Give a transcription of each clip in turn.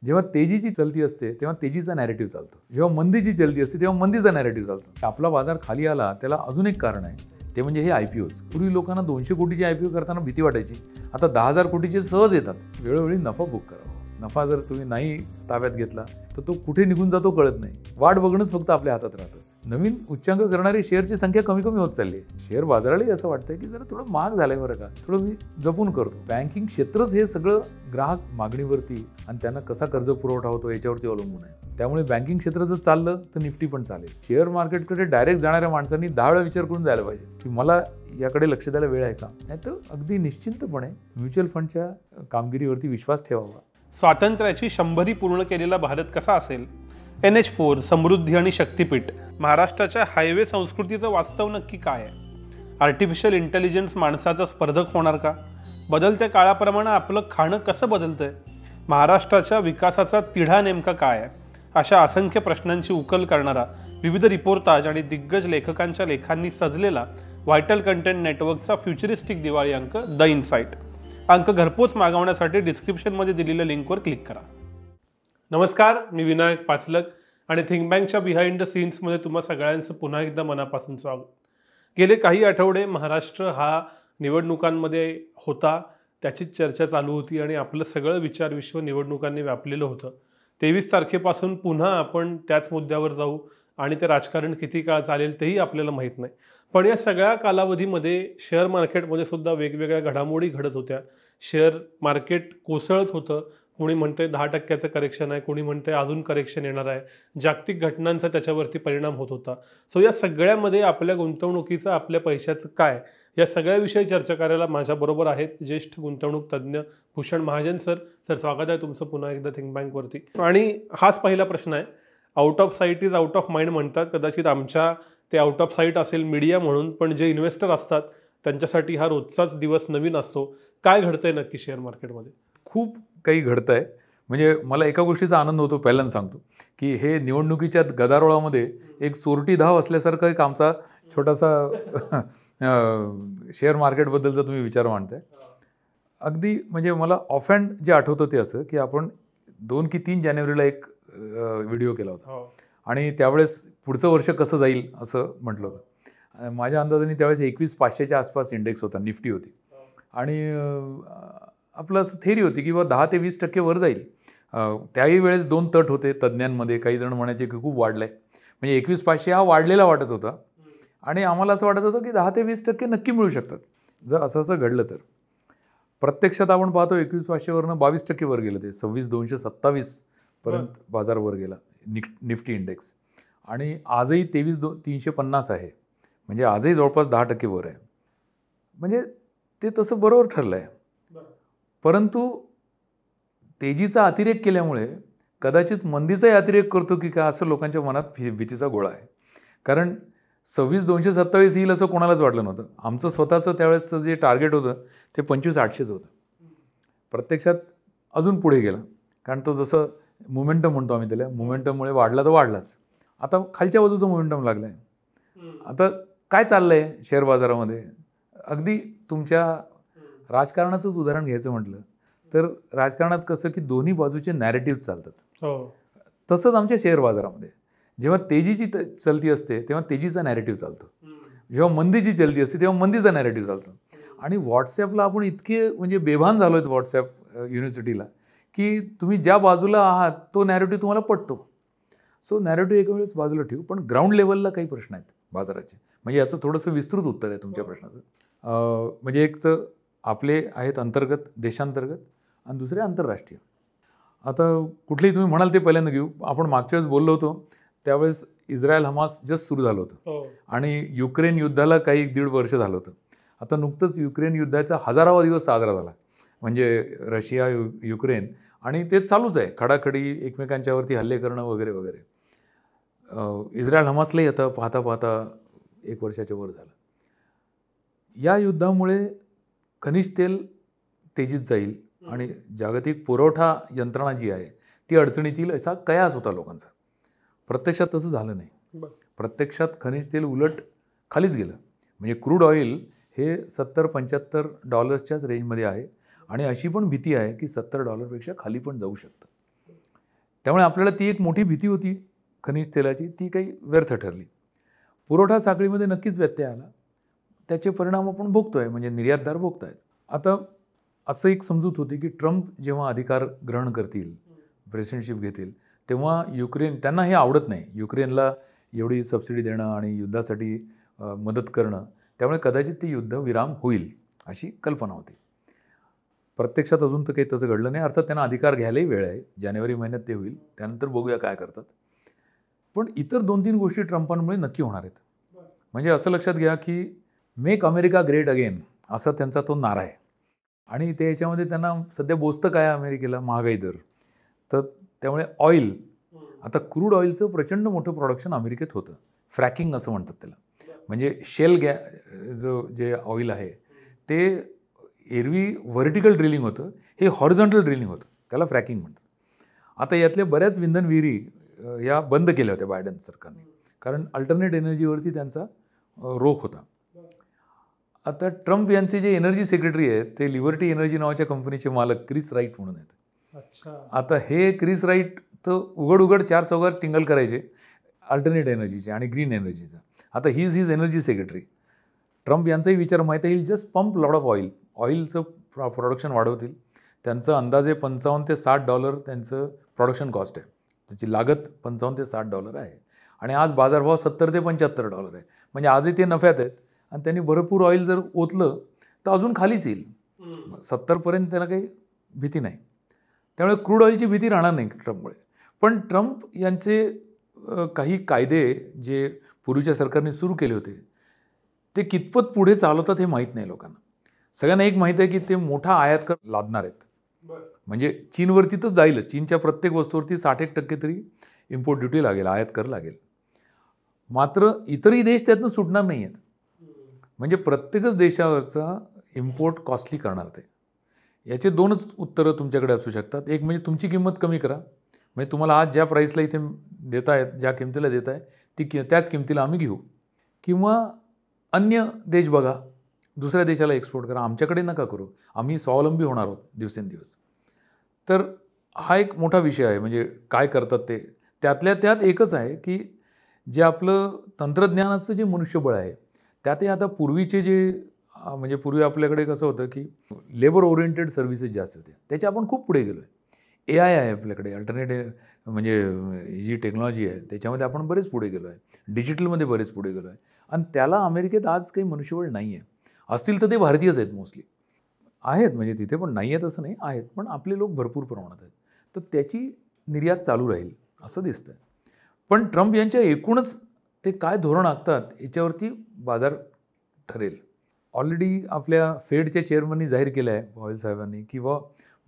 जेव्हा तेजीची चलती असते तेव्हा तेजीचा नॅरेटिव्ह चालतो, जेव्हा मंदीची चलती असते तेव्हा मंदीचा नॅरेटिव्ह चालतो. आपला बाजार खाली आला त्याला अजून एक कारण आहे, ते म्हणजे हे IPOs. पूर्वी लोकांना 200 कोटीचे IPO करताना भीती वाटायची, आता 10,000 कोटीचे सहज येतात. वेळोवेळी नफा बुक करावा. नफा जर तुम्ही नाही ताब्यात घेतला तर तो कुठे निघून जातो कळत नाही. वाट बघणंच फक्त आपल्या हातात राहतं. नवीन उच्चांक करणारी शेअरची संख्या कमी कमी होत चालली आहे. शेअर बाजारालाही असं वाटतंय की जरा थोडं महाग झालंय बरं का, थोडं मी जपून करतो. बँकिंग क्षेत्रच हे सगळं ग्राहक मागणीवरती आणि त्यांना कसा कर्ज पुरवठा होतो याच्यावरती अवलंबून आहे. त्यामुळे बँकिंग क्षेत्र जर चाललं तर निफ्टी पण चालेल. शेअर मार्केटकडे डायरेक्ट जाणाऱ्या माणसांनी 10 वेळा विचार करून जायला पाहिजे की मला याकडे लक्ष द्यायला वेळ आहे का. नाही तर अगदी निश्चिंतपणे म्युच्युअल फंडच्या कामगिरीवरती विश्वास ठेवावा. स्वातंत्र्याची 100वी पूर्ण केलेला भारत कसा असेल? NH4, समृद्धी आणि शक्तीपीठ. महाराष्ट्राच्या हायवे संस्कृतीचं वास्तव नक्की काय आहे? आर्टिफिशियल इंटेलिजन्स माणसाचा स्पर्धक होणार का? बदलत्या काळाप्रमाणे आपलं खाणं कसं बदलतंय? महाराष्ट्राच्या विकासाचा तिढा नेमका काय आहे? अशा असंख्य प्रश्नांची उकल करणारा विविध रिपोर्टाज आणि दिग्गज लेखकांच्या लेखांनी सजलेला व्हायटल कंटेंट नेटवर्कचा फ्युचरिस्टिक दिवाळी अंक द इनसाइट. अंक घरपोच मागवण्यासाठी डिस्क्रिप्शनमध्ये दिलेल्या लिंकवर क्लिक करा. नमस्कार, मी विनायक पाचलक आणि थिंक बँकच्या बिहाइंड द सीन्समध्ये तुम्हा सगळ्यांचं पुन्हा एकदा मनापासून स्वागत. गेले काही आठवडे महाराष्ट्र हा निवडणुकांमध्ये होता, त्याचीच चर्चा चालू होती आणि आपलं सगळं विचारविश्व निवडणुकांनी व्यापलेलं होतं. 23 तारखेपासून पुन्हा आपण त्याच मुद्द्यावर जाऊ आणि ते राजकारण किती काळ चालेल तेही आपल्याला माहीत नाही. पण या सगळ्या कालावधीमध्ये शेअर मार्केटमध्ये सुद्धा वेगवेगळ्या घडामोडी घडत होत्या. शेअर मार्केट कोसळत होतं. कोणी म्हणते 10% करेक्शन आहे, कोणी म्हणते अजून करेक्शन येणार आहे. जागतिक घटनांचा त्याच्यावरती परिणाम होत होता. सो या सगळ्यामध्ये आपल्या गुंतवणुकीचं, आपल्या पैशाचं काय, या सगळ्याविषयी चर्चा करायला माझ्याबरोबर आहेत ज्येष्ठ गुंतवणूक तज्ज्ञ भूषण महाजन सर. सर, स्वागत आहे तुमचं पुन्हा एकदा थिंक बँकवरती. आणि हाच पहिला प्रश्न आहे. Out of site is out of mind म्हणतात. कदाचित आमच्या ते आउट ऑफ साईट असेल मीडिया म्हणून, पण जे इन्व्हेस्टर असतात त्यांच्यासाठी हा रोजचाच दिवस नवीन असतो. काय घडतंय नक्की शेअर मार्केटमध्ये? खूप काही घडतं आहे. म्हणजे मला एका गोष्टीचा आनंद होतो, पहिल्यांदा सांगतो की हे निवडणुकीच्या गदारोळामध्ये एक चोरटी धाव असल्यासारखं एक आमचा छोटासा शेअर मार्केटबद्दलचा तुम्ही विचार मांडताय. अगदी म्हणजे मला ऑफ हँड जे आठवतं ते असं की आपण 2 की 3 जानेवारीला एक व्हिडिओ केला होता आणि त्यावेळेस पुढचं वर्ष कसं जाईल असं म्हटलं होतं. माझ्या अंदाजाने त्यावेळेस 21,500च्या आसपास इंडेक्स होता, निफ्टी होती आणि आपलं असं थेरी होती की 10 ते 20% वर जाईल. त्याही वेळेस 2 तट होते तज्ज्ञांमध्ये. काही जण म्हणायचे की खूप वाढलं आहे, म्हणजे 21,500 हा वाढलेला वाटत होता आणि आम्हाला असं वाटत होतं की 10 ते 20% नक्की मिळू शकतात जर असं असं घडलं तर. प्रत्यक्षात आपण पाहतो 21,500वरनं 22% वर गेलं, ते 26,227 पर्यंत बाजार वर गेला निफ्टी इंडेक्स. आणि आजही 23,350 आहे, म्हणजे आजही जवळपास 10% वर आहे. म्हणजे ते तसं बरोबर ठरलं आहे. परंतु तेजीचा अतिरेक केल्यामुळे कदाचित मंदीचाही अतिरेक करतो की काय असं लोकांच्या मनात भीतीचा गोळा आहे. कारण 26,227 येईल असं कोणालाच वाटलं नव्हतं. आमचं स्वतःचं त्यावेळेसचं जे टार्गेट होतं ते 25,800 होतं. प्रत्यक्षात अजून पुढे गेला, कारण तो जसं मोमेंटम म्हणतो आम्ही त्याला, मोमेंटममुळे वाढला तर वाढलाच. आता खालच्या बाजूचं मोमेंटम लागलं आहे. आता काय चाललं आहे शेअर बाजारामध्ये? अगदी तुमच्या राजकारणाचंच उदाहरण घ्यायचं म्हटलं तर राजकारणात कसं की दोन्ही बाजूचे नॅरेटिव्ह चालतात. तसंच आमच्या शेअर बाजारामध्ये जेव्हा तेजीची चलती असते तेव्हा तेजीचा नॅरेटिव्ह चालतो, जेव्हा मंदीची चलती असते तेव्हा मंदीचा नॅरेटिव्ह चालतो. आणि व्हॉट्सॲपला आपण इतके म्हणजे बेभान झालो आहेत व्हॉट्सॲप युनिव्हर्सिटीला की तुम्ही ज्या बाजूला आहात तो नॅरेटिव्ह तुम्हाला पटतो. सो नॅरेटिव्ह एका वेळेस बाजूला ठेवू, पण ग्राउंड लेवलला काही प्रश्न आहेत बाजाराचे. म्हणजे याचं थोडंसं विस्तृत उत्तर आहे तुमच्या प्रश्नाचं. म्हणजे एक तर आपले आहेत अंतर्गत, देशांतर्गत, आणि दुसरे आंतरराष्ट्रीय. आता कुठलेही तुम्ही म्हणाल ते पहिल्यांदा घेऊ. आपण मागच्या वेळेस बोललो होतो त्यावेळेस इस्रायल हमास जस्ट सुरू झालं होतं आणि युक्रेन युद्धाला काही 1.5 वर्ष झालं होतं. आता नुकतंच युक्रेन युद्धाचा 1000वा दिवस साजरा झाला, म्हणजे रशिया युक्रेन, आणि ते चालूच आहे, खडाखडी एकमेकांच्यावरती हल्ले करणं वगैरे वगैरे. इस्रायल हमासलाही आता पाहता पाहता 1 वर्षाच्या वर झालं. या युद्धामुळे खनिज तेल तेजीत जाईल आणि जागतिक पुरवठा यंत्रणा जी आहे ती अडचणीत येईल असा कयास होता लोकांचा. प्रत्यक्षात तसं झालं नाही. प्रत्यक्षात खनिज तेल उलट खालीच गेलं. म्हणजे क्रूड ऑइल हे $70-75च्याच रेंजमध्ये आहे आणि अशी पण भीती आहे की $70पेक्षा खाली पण जाऊ शकतं. त्यामुळे आपल्याला ती एक मोठी भीती होती खनिज तेलाची, ती काही व्यर्थ ठरली. पुरवठा साखळीमध्ये नक्कीच व्यत्यय आला. त्याचे परिणाम आपण भोगतोय, म्हणजे निर्यातदार भोगत आहेत. आता असं एक समजूत होती की ट्रम्प जेव्हा अधिकार ग्रहण करतील, प्रेसिडेंटशिप घेतील, तेव्हा युक्रेन, त्यांना हे आवडत नाही, युक्रेनला एवढी सबसिडी देणं आणि युद्धासाठी मदत करणं. त्यामुळे कदाचित ते युद्ध विराम होईल अशी कल्पना होती. प्रत्यक्षात अजून तर काही तसं घडलं नाही. अर्थात त्यांना अधिकार घ्यायलाही वेळ आहे, जानेवारी महिन्यात ते होईल, त्यानंतर बघूया काय करतात. पण इतर 2-3 गोष्टी ट्रम्पांमुळे नक्की होणार आहेत. म्हणजे असं लक्षात घ्या की मेक अमेरिका ग्रेट अगेन असा त्यांचा तो नारा आहे. आणि ते याच्यामध्ये त्यांना सध्या बोचतं काय अमेरिकेला, महागाई दर. तर त्यामुळे ऑइल, आता क्रूड ऑइलचं प्रचंड मोठं प्रोडक्शन अमेरिकेत होतं. फ्रॅकिंग असं म्हणतात त्याला. म्हणजे शेल जे ऑइल आहे ते एरवी व्हर्टिकल ड्रिलिंग होतं, हे हॉरिझॉन्टल ड्रिलिंग होतं, त्याला फ्रॅकिंग म्हणतात. आता यातल्या बऱ्याच विंधन विहिरी या बंद केल्या होत्या बायडन सरकारने, कारण अल्टरनेट एनर्जीवरती त्यांचा रोख होता. आता ट्रम्प यांचे जे एनर्जी सेक्रेटरी आहेत ते लिबर्टी एनर्जी नावाच्या कंपनीचे मालक क्रिस राईट म्हणून आहेत. आता हे क्रिस राईट तर उघड 4 चौघात टिंगल करायचे अल्टरनेट एनर्जीचे आणि ग्रीन एनर्जीचा. आता he is energy secretary. Trump यांचाही विचार माहीत आहे, जस्ट पंप लॉट ऑफ ऑइलचं प्रोडक्शन वाढवतील. त्यांचं अंदाजे $55 ते $60 त्यांचं प्रोडक्शन कॉस्ट आहे. त्याची लागत $55 ते $60 आहे आणि आज बाजारभाव $70 ते $75 आहे. म्हणजे आजही ते नफ्यात आहेत आणि त्यांनी भरपूर ऑइल जर ओतलं तर अजून खालीच येईल. 70पर्यंत त्यांना काही भीती नाही. त्यामुळे क्रूड ऑइलची भीती राहणार नाही ट्रम्पमुळे. पण ट्रम्प यांचे काही कायदे जे पूर्वीच्या सरकारने सुरू केले होते ते कितपत पुढे चालवतात हे माहीत नाही लोकांना. सगळ्यांना एक माहीत आहे की ते मोठा आयात कर लादणार आहेत. म्हणजे चीनवरती तर जाईलच. चीनच्या प्रत्येक वस्तूवरती 60% तरी इम्पोर्ट ड्युटी लागेल, आयात कर लागेल. मात्र इतरही देश त्यातनं सुटणार नाही आहेत. म्हणजे प्रत्येकच देशावरचा इम्पोर्ट कॉस्टली करणार ते. याचे 2च उत्तरं तुमच्याकडे असू शकतात. एक म्हणजे तुमची किंमत कमी करा, म्हणजे तुम्हाला आज ज्या प्राईसला इथे देतायत, ज्या किमतीला देताय त्याच किमतीला आम्ही घेऊ. किंवा अन्य देश बघा, दुसऱ्या देशाला एक्सपोर्ट करा, आमच्याकडे नका करू, आम्ही स्वावलंबी होणार आहोत दिवसेंदिवस. तर हा एक मोठा विषय आहे. म्हणजे काय करतात ते, त्यातल्या त्यात एकच आहे की जे आपलं तंत्रज्ञानाचं जे मनुष्यबळ आहे त्यातही आता पूर्वीचे जे म्हणजे पूर्वी आपल्याकडे कसं होतं की लेबर ओरिएंटेड सर्व्हिसेस जास्त होत्या, त्याच्या आपण खूप पुढे गेलो आहे. AI आहे आपल्याकडे, अल्टरनेटिव्ह म्हणजे जी टेक्नॉलॉजी आहे त्याच्यामध्ये आपण बरेच पुढे गेलो आहे. डिजिटलमध्ये बरेच पुढे गेलो आहे. आणि त्याला अमेरिकेत आज काही मनुष्यबळ नाही आहे. असतील तर ते भारतीयच आहेत, मोस्टली आहेत, म्हणजे तिथे पण नाही आहेत असं नाही, आहेत, पण आपले लोक भरपूर प्रमाणात आहेत. तर त्याची निर्यात चालू राहील असं दिसतं. पण ट्रम्प यांच्या एकूणच ते काय धोरण आखतात याच्यावरती बाजार ठरेल. ऑलरेडी आपल्या फेडच्या चेअरमननी जाहीर केलं आहे, पॉवेल साहेबांनी, की बा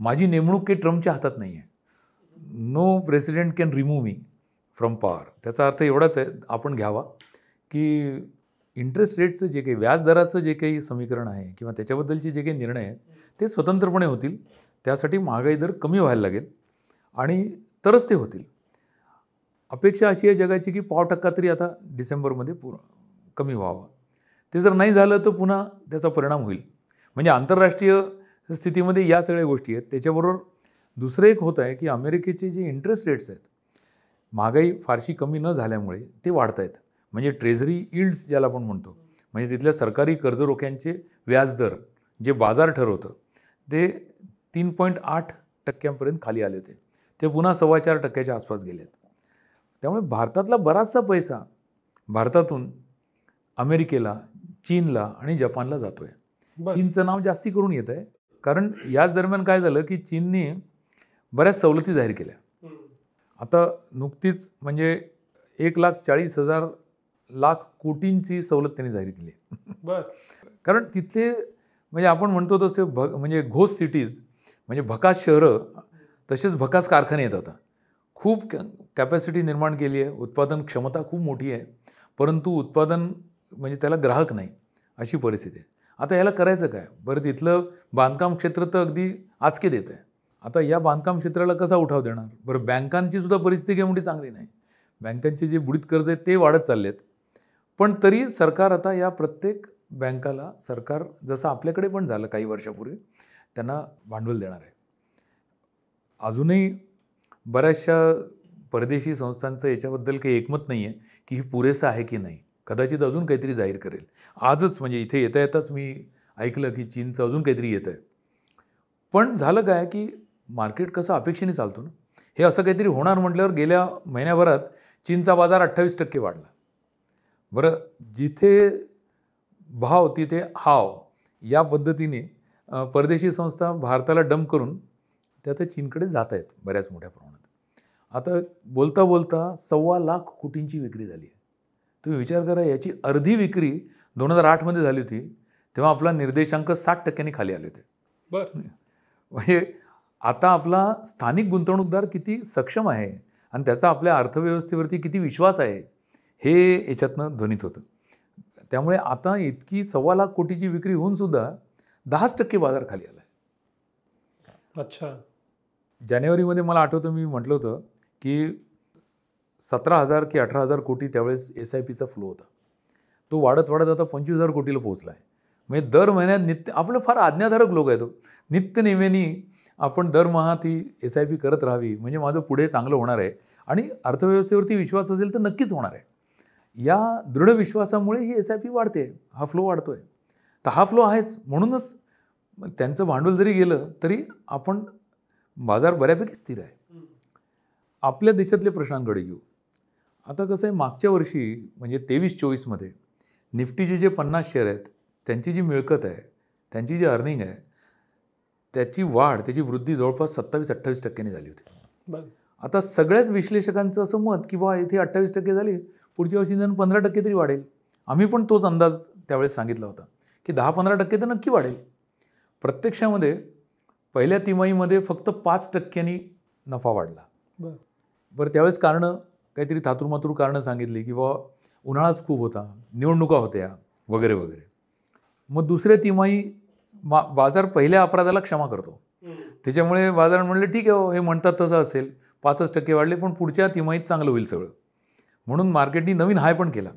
माझी नेमणूक काही ट्रम्पच्या हातात नाही आहे. No president can remove me from power. त्याचा अर्थ एवढाच आहे, आपण घ्यावा की इंटरेस्ट रेटचं जे काही व्याजदराचं जे काही समीकरण आहे किंवा त्याच्याबद्दलचे जे काही निर्णय आहेत ते स्वतंत्रपणे होतील. त्यासाठी महागाई दर कमी व्हायला लागेल आणि तरच ते होतील. अपेक्षा अशी आहे जगाची की 0.5% तरी आता डिसेंबरमध्ये कमी व्हावं. ते जर नाही झालं तर पुन्हा त्याचा परिणाम होईल. म्हणजे आंतरराष्ट्रीय स्थितीमध्ये या सगळ्या गोष्टी आहेत. त्याच्याबरोबर दुसरं एक होत आहे की अमेरिकेचे जे इंटरेस्ट रेट्स आहेत, महागाई फारशी कमी न झाल्यामुळे ते वाढत आहेत. म्हणजे ट्रेझरी यील्ड्स ज्याला आपण म्हणतो, म्हणजे तिथल्या सरकारी कर्जरोख्यांचे व्याजदर जे बाजार ठरवतं ते 3.8% खाली आले होते. ते पुन्हा 4.25% आसपास गेले आहेत. त्यामुळे भारतातला बराचसा पैसा भारतातून अमेरिकेला, चीनला आणि जपानला जातो आहे. चीनचं नाव जास्ती करून येत आहे, कारण याच दरम्यान काय झालं की चीनने बऱ्याच सवलती जाहीर केल्या. आता नुकतीच म्हणजे 1,40,000 लाख कोटींची सवलत त्यांनी जाहीर केली. कारण तिथले म्हणजे आपण म्हणतो तसे म्हणजे घोस्ट सिटीज, म्हणजे भकास शहरं, तसेच भकास कारखाने आहेत. आता खूप कॅपॅसिटी निर्माण केली आहे, उत्पादन क्षमता खूप मोठी आहे, परंतु उत्पादन म्हणजे त्याला ग्राहक नाही अशी परिस्थिती आहे. आता याला करायचं काय? बरं, तिथलं बांधकाम क्षेत्र तर अगदी आचके देत आहे. आता या बांधकाम क्षेत्राला कसा उठाव देणार? बरं, बँकांची सुद्धा परिस्थिती काही मोठी चांगली नाही. बँकांचे जे बुडीत कर्ज आहेत ते वाढत चालले आहेत. पण तरी सरकार आता या प्रत्येक बँकाला, सरकार जसं आपल्याकडे पण झालं काही वर्षापूर्वी, त्यांना भांडवल देणार आहे. अजूनही बऱ्याचशा परदेशी संस्थांचं याच्याबद्दल काही एकमत नाही आहे की ही पुरेसं आहे की नाही. कदाचित अजून काहीतरी जाहीर करेल. आजच म्हणजे इथे येता येताच मी ऐकलं की चीनचं अजून काहीतरी येतं आहे. पण झालं काय की मार्केट कसं अपेक्षेने चालतो ना, हे असं काहीतरी होणार म्हटल्यावर गेल्या महिन्याभरात चीनचा बाजार 28% वाढला. बरं, जिथे भाव तिथे हाव या पद्धतीने परदेशी संस्था भारताला डंप करून त्या आता चीनकडे जात आहेत बऱ्याच मोठ्या प्रमाणात. आता बोलता बोलता 1.25 लाख कोटींची विक्री झाली आहे. तुम्ही विचार करा, याची अर्धी विक्री 2008मध्ये झाली होती, तेव्हा आपला निर्देशांक 60% खाली आले होते. बरं. म्हणजे आता आपला स्थानिक गुंतवणूकदार किती सक्षम आहे आणि त्याचा आपल्या अर्थव्यवस्थेवरती किती विश्वास आहे, हे याच्यातनं ध्वनित होतं. त्यामुळे आता इतकी 1.25 लाख कोटीची विक्री होऊन सुद्धा 10% बाजार खाली आला आहे. अच्छा. जानेवारीमध्ये मला आठवतं मी म्हटलं होतं की 17,000 की 18,000 कोटी त्यावेळेस SIPचा फ्लो होता. तो वाढत वाढत आता 25,000 कोटीला पोहोचला आहे. म्हणजे दर महिन्यात आपलं फार आज्ञाधारक लोक आहे तो. नित्यनेमाने आपण दरमहा ती SIP करत राहावी, म्हणजे माझं पुढे चांगलं होणार आहे आणि अर्थव्यवस्थेवरती विश्वास असेल तर नक्कीच होणार आहे. या दृढ विश्वासामुळे ही SIP वाढते, हा फ्लो वाढतो आहे. तर हा फ्लो आहेच, म्हणूनच त्यांचं भांडवल जरी गेलं तरी आपण बाजार बऱ्यापैकी स्थिर आहे. आपल्या देशातल्या प्रश्नांकडे येऊ. आता कसं आहे, मागच्या वर्षी म्हणजे 23-24मध्ये निफ्टीचे जे 50 शेअर आहेत त्यांची जी मिळकत आहे, त्यांची जी अर्निंग आहे, त्याची वाढ, त्याची वृद्धी जवळपास 27-28% झाली होती. आता सगळ्याच विश्लेषकांचं असं मत की बा इथे 28% झाली, पुढच्या वर्षी निदान 15% तरी वाढेल. आम्ही पण तोच अंदाज त्यावेळेस सांगितला होता की 10-15% तर नक्की वाढेल. प्रत्यक्षामध्ये पहिल्या तिमाहीमध्ये फक्त 5% नफा वाढला. बरं, त्यावेळेस कारणं काहीतरी थातुरमातुर कारणं सांगितली की बा उन्हाळाच खूप होता, निवडणुका होत्या वगैरे वगैरे. मग दुसऱ्या तिमाही बाजार पहिल्या अपराधाला क्षमा करतो. त्याच्यामुळे बाजार म्हणले ठीक आहे, हे म्हणतात तसं असेल, 5% वाढले, पण पुढच्या तिमाहीत चांगलं होईल सगळं. म्हणून मार्केटनी नवीन हाय पण केला.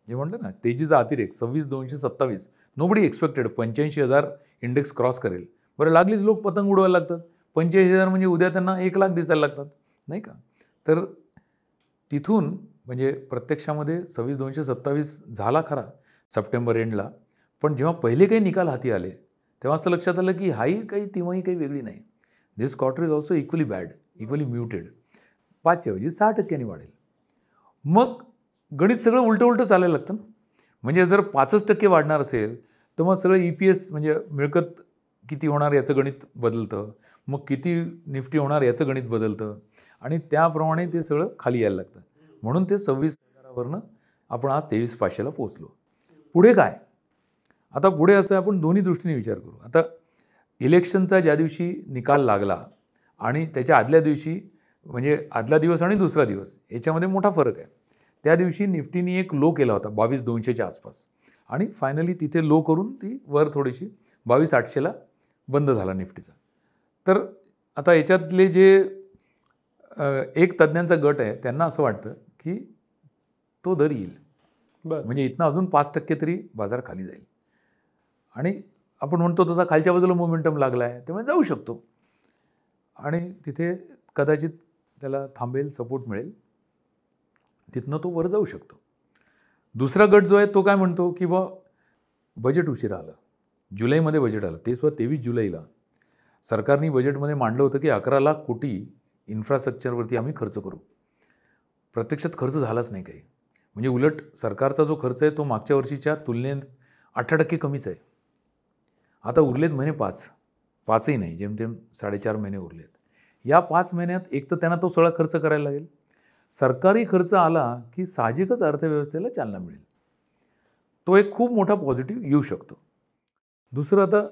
जे म्हटलं ना, तेजीचा अतिरेक 26,227. नोबडी एक्सपेक्टेड 85,000 इंडेक्स क्रॉस करेल. बरं, लागलीच लोक पतंग उडवायला लागतात. 85,000 म्हणजे उद्या त्यांना 1 लाख दिसायला लागतात, नाही का? तर तिथून म्हणजे प्रत्यक्षामध्ये 26,227 झाला खरा सप्टेंबर एंडला, पण जेव्हा पहिले काही निकाल हाती आले तेव्हा असं लक्षात आलं की हाही काही तिमाही काही वेगळी नाही. This quarter is also equally bad, equally muted. 5च्या ऐवजी 6% वाढेल. मग गणित सगळं उलटं उलटं चालायला लागतं ना. म्हणजे जर 5% वाढणार असेल तर मग सगळं EPS म्हणजे मिळकत किती होणार याचं गणित बदलतं, मग किती निफ्टी होणार याचं गणित बदलतं आणि त्याप्रमाणे ते सगळं खाली यायला लागतं. म्हणून ते 26,000वरनं आपण आज 23,500ला पोहोचलो. पुढे काय? आता पुढे असं आपण दोन्ही दृष्टीने विचार करू. आता इलेक्शनचा ज्या दिवशी निकाल लागला आणि त्याच्या आदल्या दिवशी म्हणजे आदला दिवस आणि दुसरा दिवस याच्यामध्ये मोठा फरक आहे. त्या दिवशी निफ्टीने एक लो केला होता 22,200च्या आसपास आणि फायनली तिथे लो करून ती वर थोडीशी 22,800ला बंद झाला निफ्टीचा. तर आता याच्यातले जे एक तज्ज्ञांचा गट आहे त्यांना असं वाटतं की तो दर येईल. म्हणजे इथनं अजून 5% तरी बाजार खाली जाईल आणि आपण म्हणतो तसा खालच्या बाजूला मोमेंटम लागला आहे, त्यामुळे जाऊ शकतो आणि तिथे कदाचित त्याला थांबेल, सपोर्ट मिळेल, तिथनं तो वर जाऊ शकतो. दुसरा गट जो आहे तो काय म्हणतो की बा बजेट उशिरा आलं. जुलैमध्ये बजेट आलं, ते सुद्धा 23 जुलैला. सरकारने बजेटमध्ये मांडलं होतं की 11 लाख कोटी इन्फ्रास्ट्रक्चरवरती आम्ही खर्च करू. प्रत्यक्षात खर्च झालाच नाही काही. म्हणजे उलट सरकारचा जो खर्च आहे तो मागच्या वर्षीच्या तुलनेत 18% कमीच आहे. आता उरलेत महिने 5ही नाही, जेमतेम 4.5 महिने उरलेत. या 5 महिन्यात एक तर त्यांना तो सगळा खर्च करायला लागेल. सरकारी खर्च आला की साहजिकच अर्थव्यवस्थेला चालना मिळेल. तो एक खूप मोठा पॉझिटिव्ह येऊ शकतो. दुसरं, आता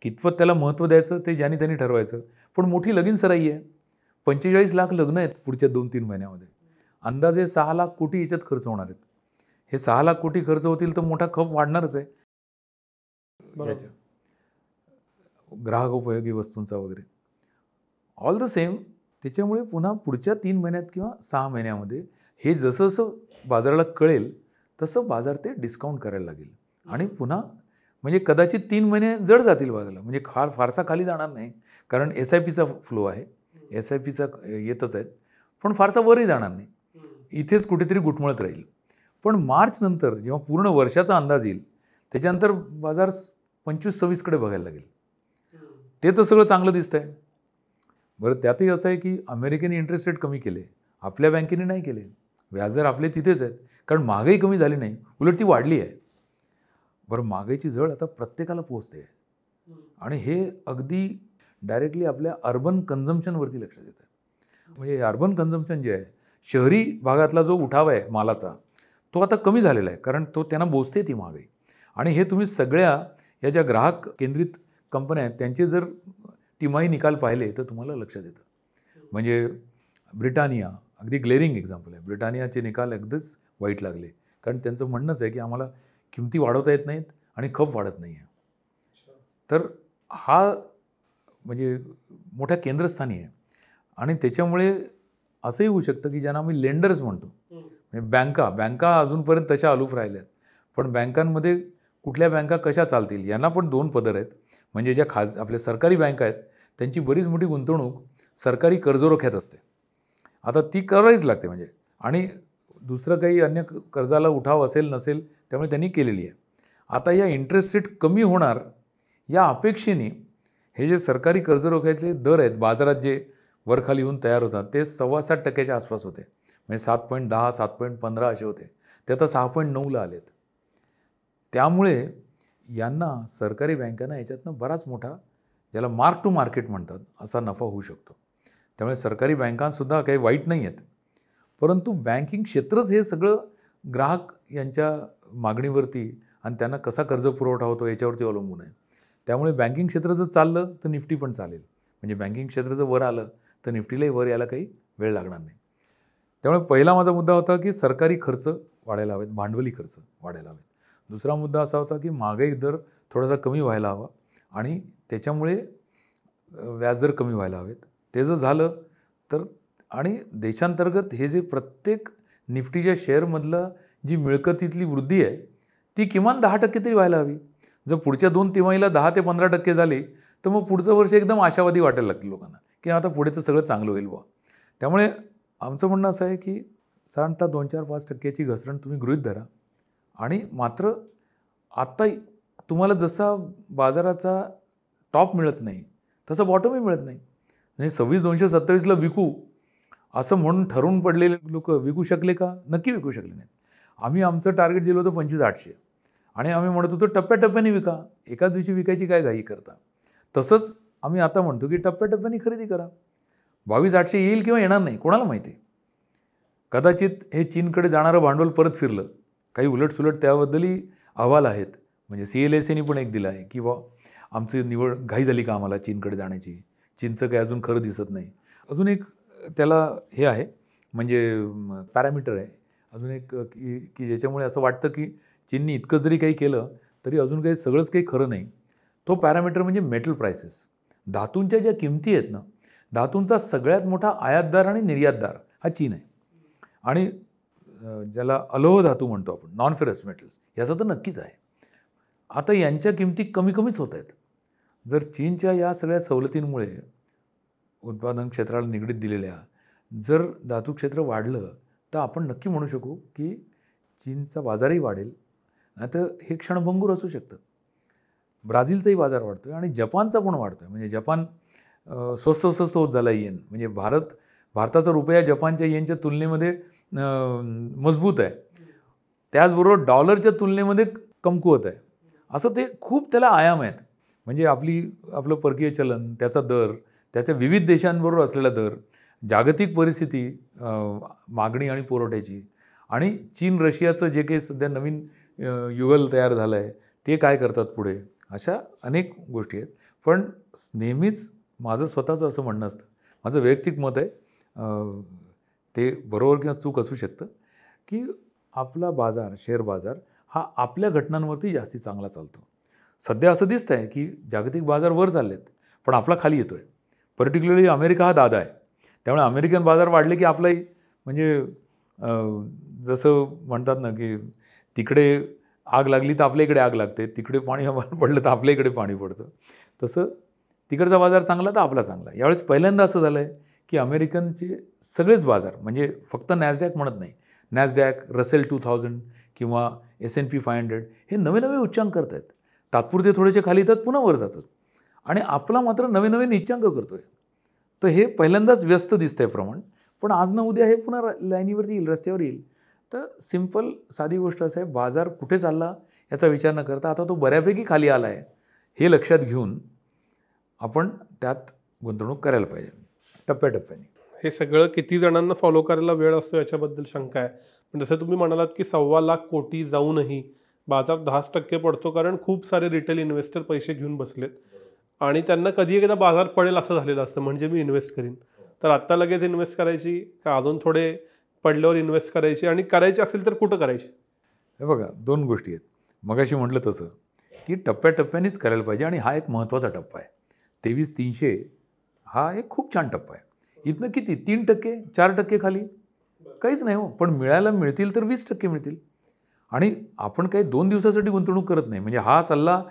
कितपत त्याला महत्त्व द्यायचं ते ज्यांनी त्यांनी ठरवायचं. पण मोठी लगीनसराई आहे. 45 लाख लग्न आहेत पुढच्या 2-3 महिन्यामध्ये. अंदाजे 6 लाख कोटी याच्यात खर्च होणार आहेत. हे 6 लाख कोटी खर्च होतील तर मोठा खप वाढणारच आहे याच्या ग्राहकोपयोगी वस्तूंचा वगैरे. ऑल द सेम त्याच्यामुळे पुन्हा पुढच्या 3 महिन्यात किंवा 6 महिन्यामध्ये हे जसं जसं बाजाराला कळेल तसं बाजार ते डिस्काउंट करायला लागेल आणि पुन्हा म्हणजे कदाचित 3 महिने जड जातील बाजाराला. म्हणजे फारसा खाली जाणार नाही कारण SIPचा फ्लो आहे. SIPचा येतच आहेत, पण फारसा वरही जाणार नाही, इथेच कुठेतरी घुटमळत राहील. पण मार्च नंतर जेव्हा पूर्ण वर्षाचा अंदाज येईल त्याच्यानंतर बाजार 25-26कडे बघायला लागेल. ते तर सगळं चांगलं दिसतंय. बरं, त्यातही असं आहे की अमेरिकेने इंटरेस्ट रेट कमी केले, आपल्या बँकेने नाही केले. व्याजदर आपले तिथेच आहेत, कारण महागाई कमी झाली नाही, उलट ती वाढली आहे. बरं, महागाईची झळ आता प्रत्येकाला पोहोचते आणि हे अगदी डायरेक्टली आपल्या अर्बन कन्झम्पशनवरती लक्ष देतं. म्हणजे अर्बन कन्झम्पशन जे आहे, शहरी भागातला जो उठाव आहे मालाचा, तो आता कमी झालेला आहे, कारण तो त्यांना बोचते ती महागाई. आणि हे तुम्ही सगळ्या या ज्या ग्राहक केंद्रित कंपन्या आहेत त्यांचे जर तिमाही निकाल पाहिले तर तुम्हाला लक्षात येतं. म्हणजे ब्रिटानिया अगदी ग्लेरिंग एक्झाम्पल आहे. ब्रिटानियाचे निकाल अगदीच वाईट लागले, कारण त्यांचं म्हणणंच आहे की आम्हाला किमती वाढवता येत नाहीत आणि खप वाढत नाही आहे. तर हा म्हणजे मोठ्या केंद्रस्थानी आहे आणि त्याच्यामुळे असंही होऊ शकतं की ज्यांना आम्ही लेंडर्स म्हणतो, म्हणजे बँका अजूनपर्यंत तशा अलूफ राहिल्यात, पण बँकांमध्ये कुठल्या बँका कशा चालतील यांना पण दोन पदर आहेत. म्हणजे ज्या आपल्या सरकारी बँका आहेत त्यांची बरीच मोठी गुंतवणूक सरकारी कर्जरोख्यात असते. आता ती करावीच लागते म्हणजे, आणि दुसरं काही अन्य कर्जाला उठाव असेल नसेल त्यामुळे त्यांनी केलेली आहे. आता या इंटरेस्ट रेट कमी होणार या अपेक्षेने हे जे सरकारी कर्जरोख्यातले दर आहेत बाजारात जे वरखाली येऊन तयार होतात ते 7.25% आसपास होते. म्हणजे 7.10, 7.15 असे होते, ते आता 6.9ला आलेत. त्यामुळे यांना सरकारी बँकांना याच्यातनं बराच मोठा, ज्याला मार्क टू मार्केट म्हणतात, असा नफा होऊ शकतो. त्यामुळे सरकारी बँकांसुद्धा काही वाईट नाही आहेत, परंतु बँकिंग क्षेत्रच हे सगळं ग्राहक यांच्या मागणीवरती आणि त्यांना कसा कर्ज पुरवठा होतो याच्यावरती अवलंबून आहे. त्यामुळे बँकिंग क्षेत्र जर चाललं तर निफ्टी पण चालेल. म्हणजे बँकिंग क्षेत्र जर वर आलं तर निफ्टीलाही वर यायला काही वेळ लागणार नाही. त्यामुळे पहिला माझा मुद्दा होता की सरकारी खर्च वाढायला हवेत, भांडवली खर्च वाढायला हवेत. दुसरा मुद्दा असा होता की महागाई दर थोडासा कमी व्हायला हवा आणि त्याच्यामुळे व्याजदर कमी व्हायला हवेत. ते जर झालं तर, आणि देशांतर्गत हे जे प्रत्येक निफ्टीच्या शेअरमधलं जी मिळकतीतली वृद्धी आहे ती किमान 10% तरी व्हायला हवी. जर पुढच्या 2 तिमाहीला 10 ते 15% झाली तर मग पुढचं वर्ष एकदम आशावादी वाटायला लागतं लोकांना की आता पुढेचं सगळं चांगलं होईल बुवा. त्यामुळे आमचं म्हणणं असं आहे की साधारणतः 2-4-5% घसरण तुम्ही गृहीत धरा, आणि मात्र आत्ता तुम्हाला जसा बाजाराचा टॉप मिळत नाही तसं बॉटमही मिळत नाही. म्हणजे 26,227ला विकू असं म्हणून ठरवून पडलेले लोक विकू शकले का? नक्की विकू शकले नाहीत. आम्ही आमचं टार्गेट दिलं होतं 25,800 आणि आम्ही म्हणत होतो टप्प्याटप्प्याने विका, एकाच दिवशी विकायची काय घाई करता. तसंच आम्ही आता म्हणतो की टप्प्याटप्प्याने खरेदी करा. 22,800 येईल किंवा येणार नाही कोणाला माहिती. कदाचित हे चीनकडे जाणारं भांडवल परत फिरलं, काही उलटसुलट त्याबद्दलही अहवाल आहेत. म्हणजे CLSAने पण एक दिला आहे की बा आमची निवड घाई झाली का आम्हाला चीनकडे जाण्याची, चीनचं काही अजून खरं दिसत नाही. अजून एक त्याला हे आहे, म्हणजे पॅरामीटर आहे अजून एक की ज्याच्यामुळे असं वाटतं की चीननी इतकं जरी काही केलं तरी अजून काही सगळंच काही खरं नाही. तो पॅरामीटर म्हणजे मेटल प्राइसेस. धातूंच्या ज्या किमती आहेत ना, धातूंचा सगळ्यात मोठा आयातदार आणि निर्यातदार हा चीन आहे. आणि ज्याला अलोह धातू म्हणतो आपण, नॉन फेरस मेटल्स, याचं तर नक्कीच आहे. आता यांच्या किमती कमीच होत आहेत. जर चीनच्या या सगळ्या सवलतींमुळे उत्पादन क्षेत्राला निगडीत दिलेल्या जर धातू क्षेत्र वाढलं तर आपण नक्की म्हणू शकू की चीनचा बाजारही वाढेल, नाहीतर हे क्षणभंगूर असू शकतं. ब्राझीलचाही बाजार वाढतो आहे आणि जपानचा पण वाढतो आहे. म्हणजे जपान स्वस्त होत झाला येन. म्हणजे भारताचा रुपया जपानच्या येनच्या तुलनेमध्ये मजबूत आहे, त्याचबरोबर डॉलरच्या तुलनेमध्ये कमकुवत आहे. असं ते खूप त्याला आयाम आहेत. म्हणजे आपलं परकीय चलन, त्याचा दर, त्याच्या विविध देशांबरोबर असलेला दर, जागतिक परिस्थिती, मागणी आणि पुरवठ्याची, आणि चीन रशियाचं जे काही सध्या नवीन युगल तयार झालं आहे ते काय करतात पुढे, अशा अनेक गोष्टी आहेत. पण नेहमीच माझं स्वतःचं असं म्हणणं असतं, माझं वैयक्तिक मत आहे, ते बरोबर किंवा चूक असू शकतं, की आपला बाजार, शेअर बाजार हा आपल्या घटनांवरती जास्ती चांगला चालतो. सध्या असं दिसतं आहे की जागतिक बाजार वर चाललेत पण आपला खाली येतो आहे. पर्टिक्युलरली अमेरिका हा दादा आहे. त्यामुळे अमेरिकन बाजार वाढले की आपलाही, म्हणजे जसं म्हणतात ना की तिकडे आग लागली तर आपल्या इकडे आग लागते, तिकडे पाणी पडलं तर आपल्या इकडे पाणी पडतं, तसं तिकडचा बाजार चांगला तर आपला चांगला. यावेळेस पहिल्यांदा असं झालं आहे की अमेरिकनचे सगळेच बाजार, म्हणजे फक्त नॅसडॅक म्हणत नाही, नॅसडॅक, रसेल 2000 किंवा S&P 500 हे नवे नवे उच्चांक करत आहेत. तात्पुरते थोडेसे खाली येतात, पुन्हा वर जातात, आणि आपला मात्र नवे नवे निच्चांक करतोय. तर हे पहिल्यांदाच व्यस्त दिसतंय प्रमाण, पण आज ना उद्या हे पुन्हा लाईनीवरती येईल, रस्त्यावर येईल. तर सिम्पल साधी गोष्ट असं आहे, बाजार कुठे चालला याचा विचार न करता आता तो बऱ्यापैकी खाली आला आहे हे लक्षात घेऊन आपण त्यात गुंतवणूक करायला पाहिजे, टप्प्याटप्प्याने. हे सगळं किती जणांना फॉलो करायला वेळ असतो याच्याबद्दल शंका आहे. पण जसं तुम्ही म्हणालात की 1.25 लाख कोटी जाऊनही बाजार 10% पडतो, कारण खूप सारे रिटेल इन्व्हेस्टर पैसे घेऊन बसलेत आणि त्यांना कधी एकदा बाजार पडेल असं झालेलं असतं, म्हणजे मी इन्व्हेस्ट करीन. तर आत्ता लगेच इन्व्हेस्ट करायची का अजून थोडे पडल्यावर इन्व्हेस्ट करायची, आणि करायची असेल तर कुठं करायची? हे बघा, दोन गोष्टी आहेत. मगाशी म्हटलं तसं की टप्प्याटप्प्यानेच करायला पाहिजे, आणि हा एक महत्त्वाचा टप्पा आहे. 23,300 हा एक खूप छान टप्पा आहे. इथनं किती 3%, 4% खाली काहीच नाही हो, पण मिळतील तर 20% मिळतील. आणि आपण काही 2 दिवसासाठी गुंतवणूक करत नाही, म्हणजे हा सल्ला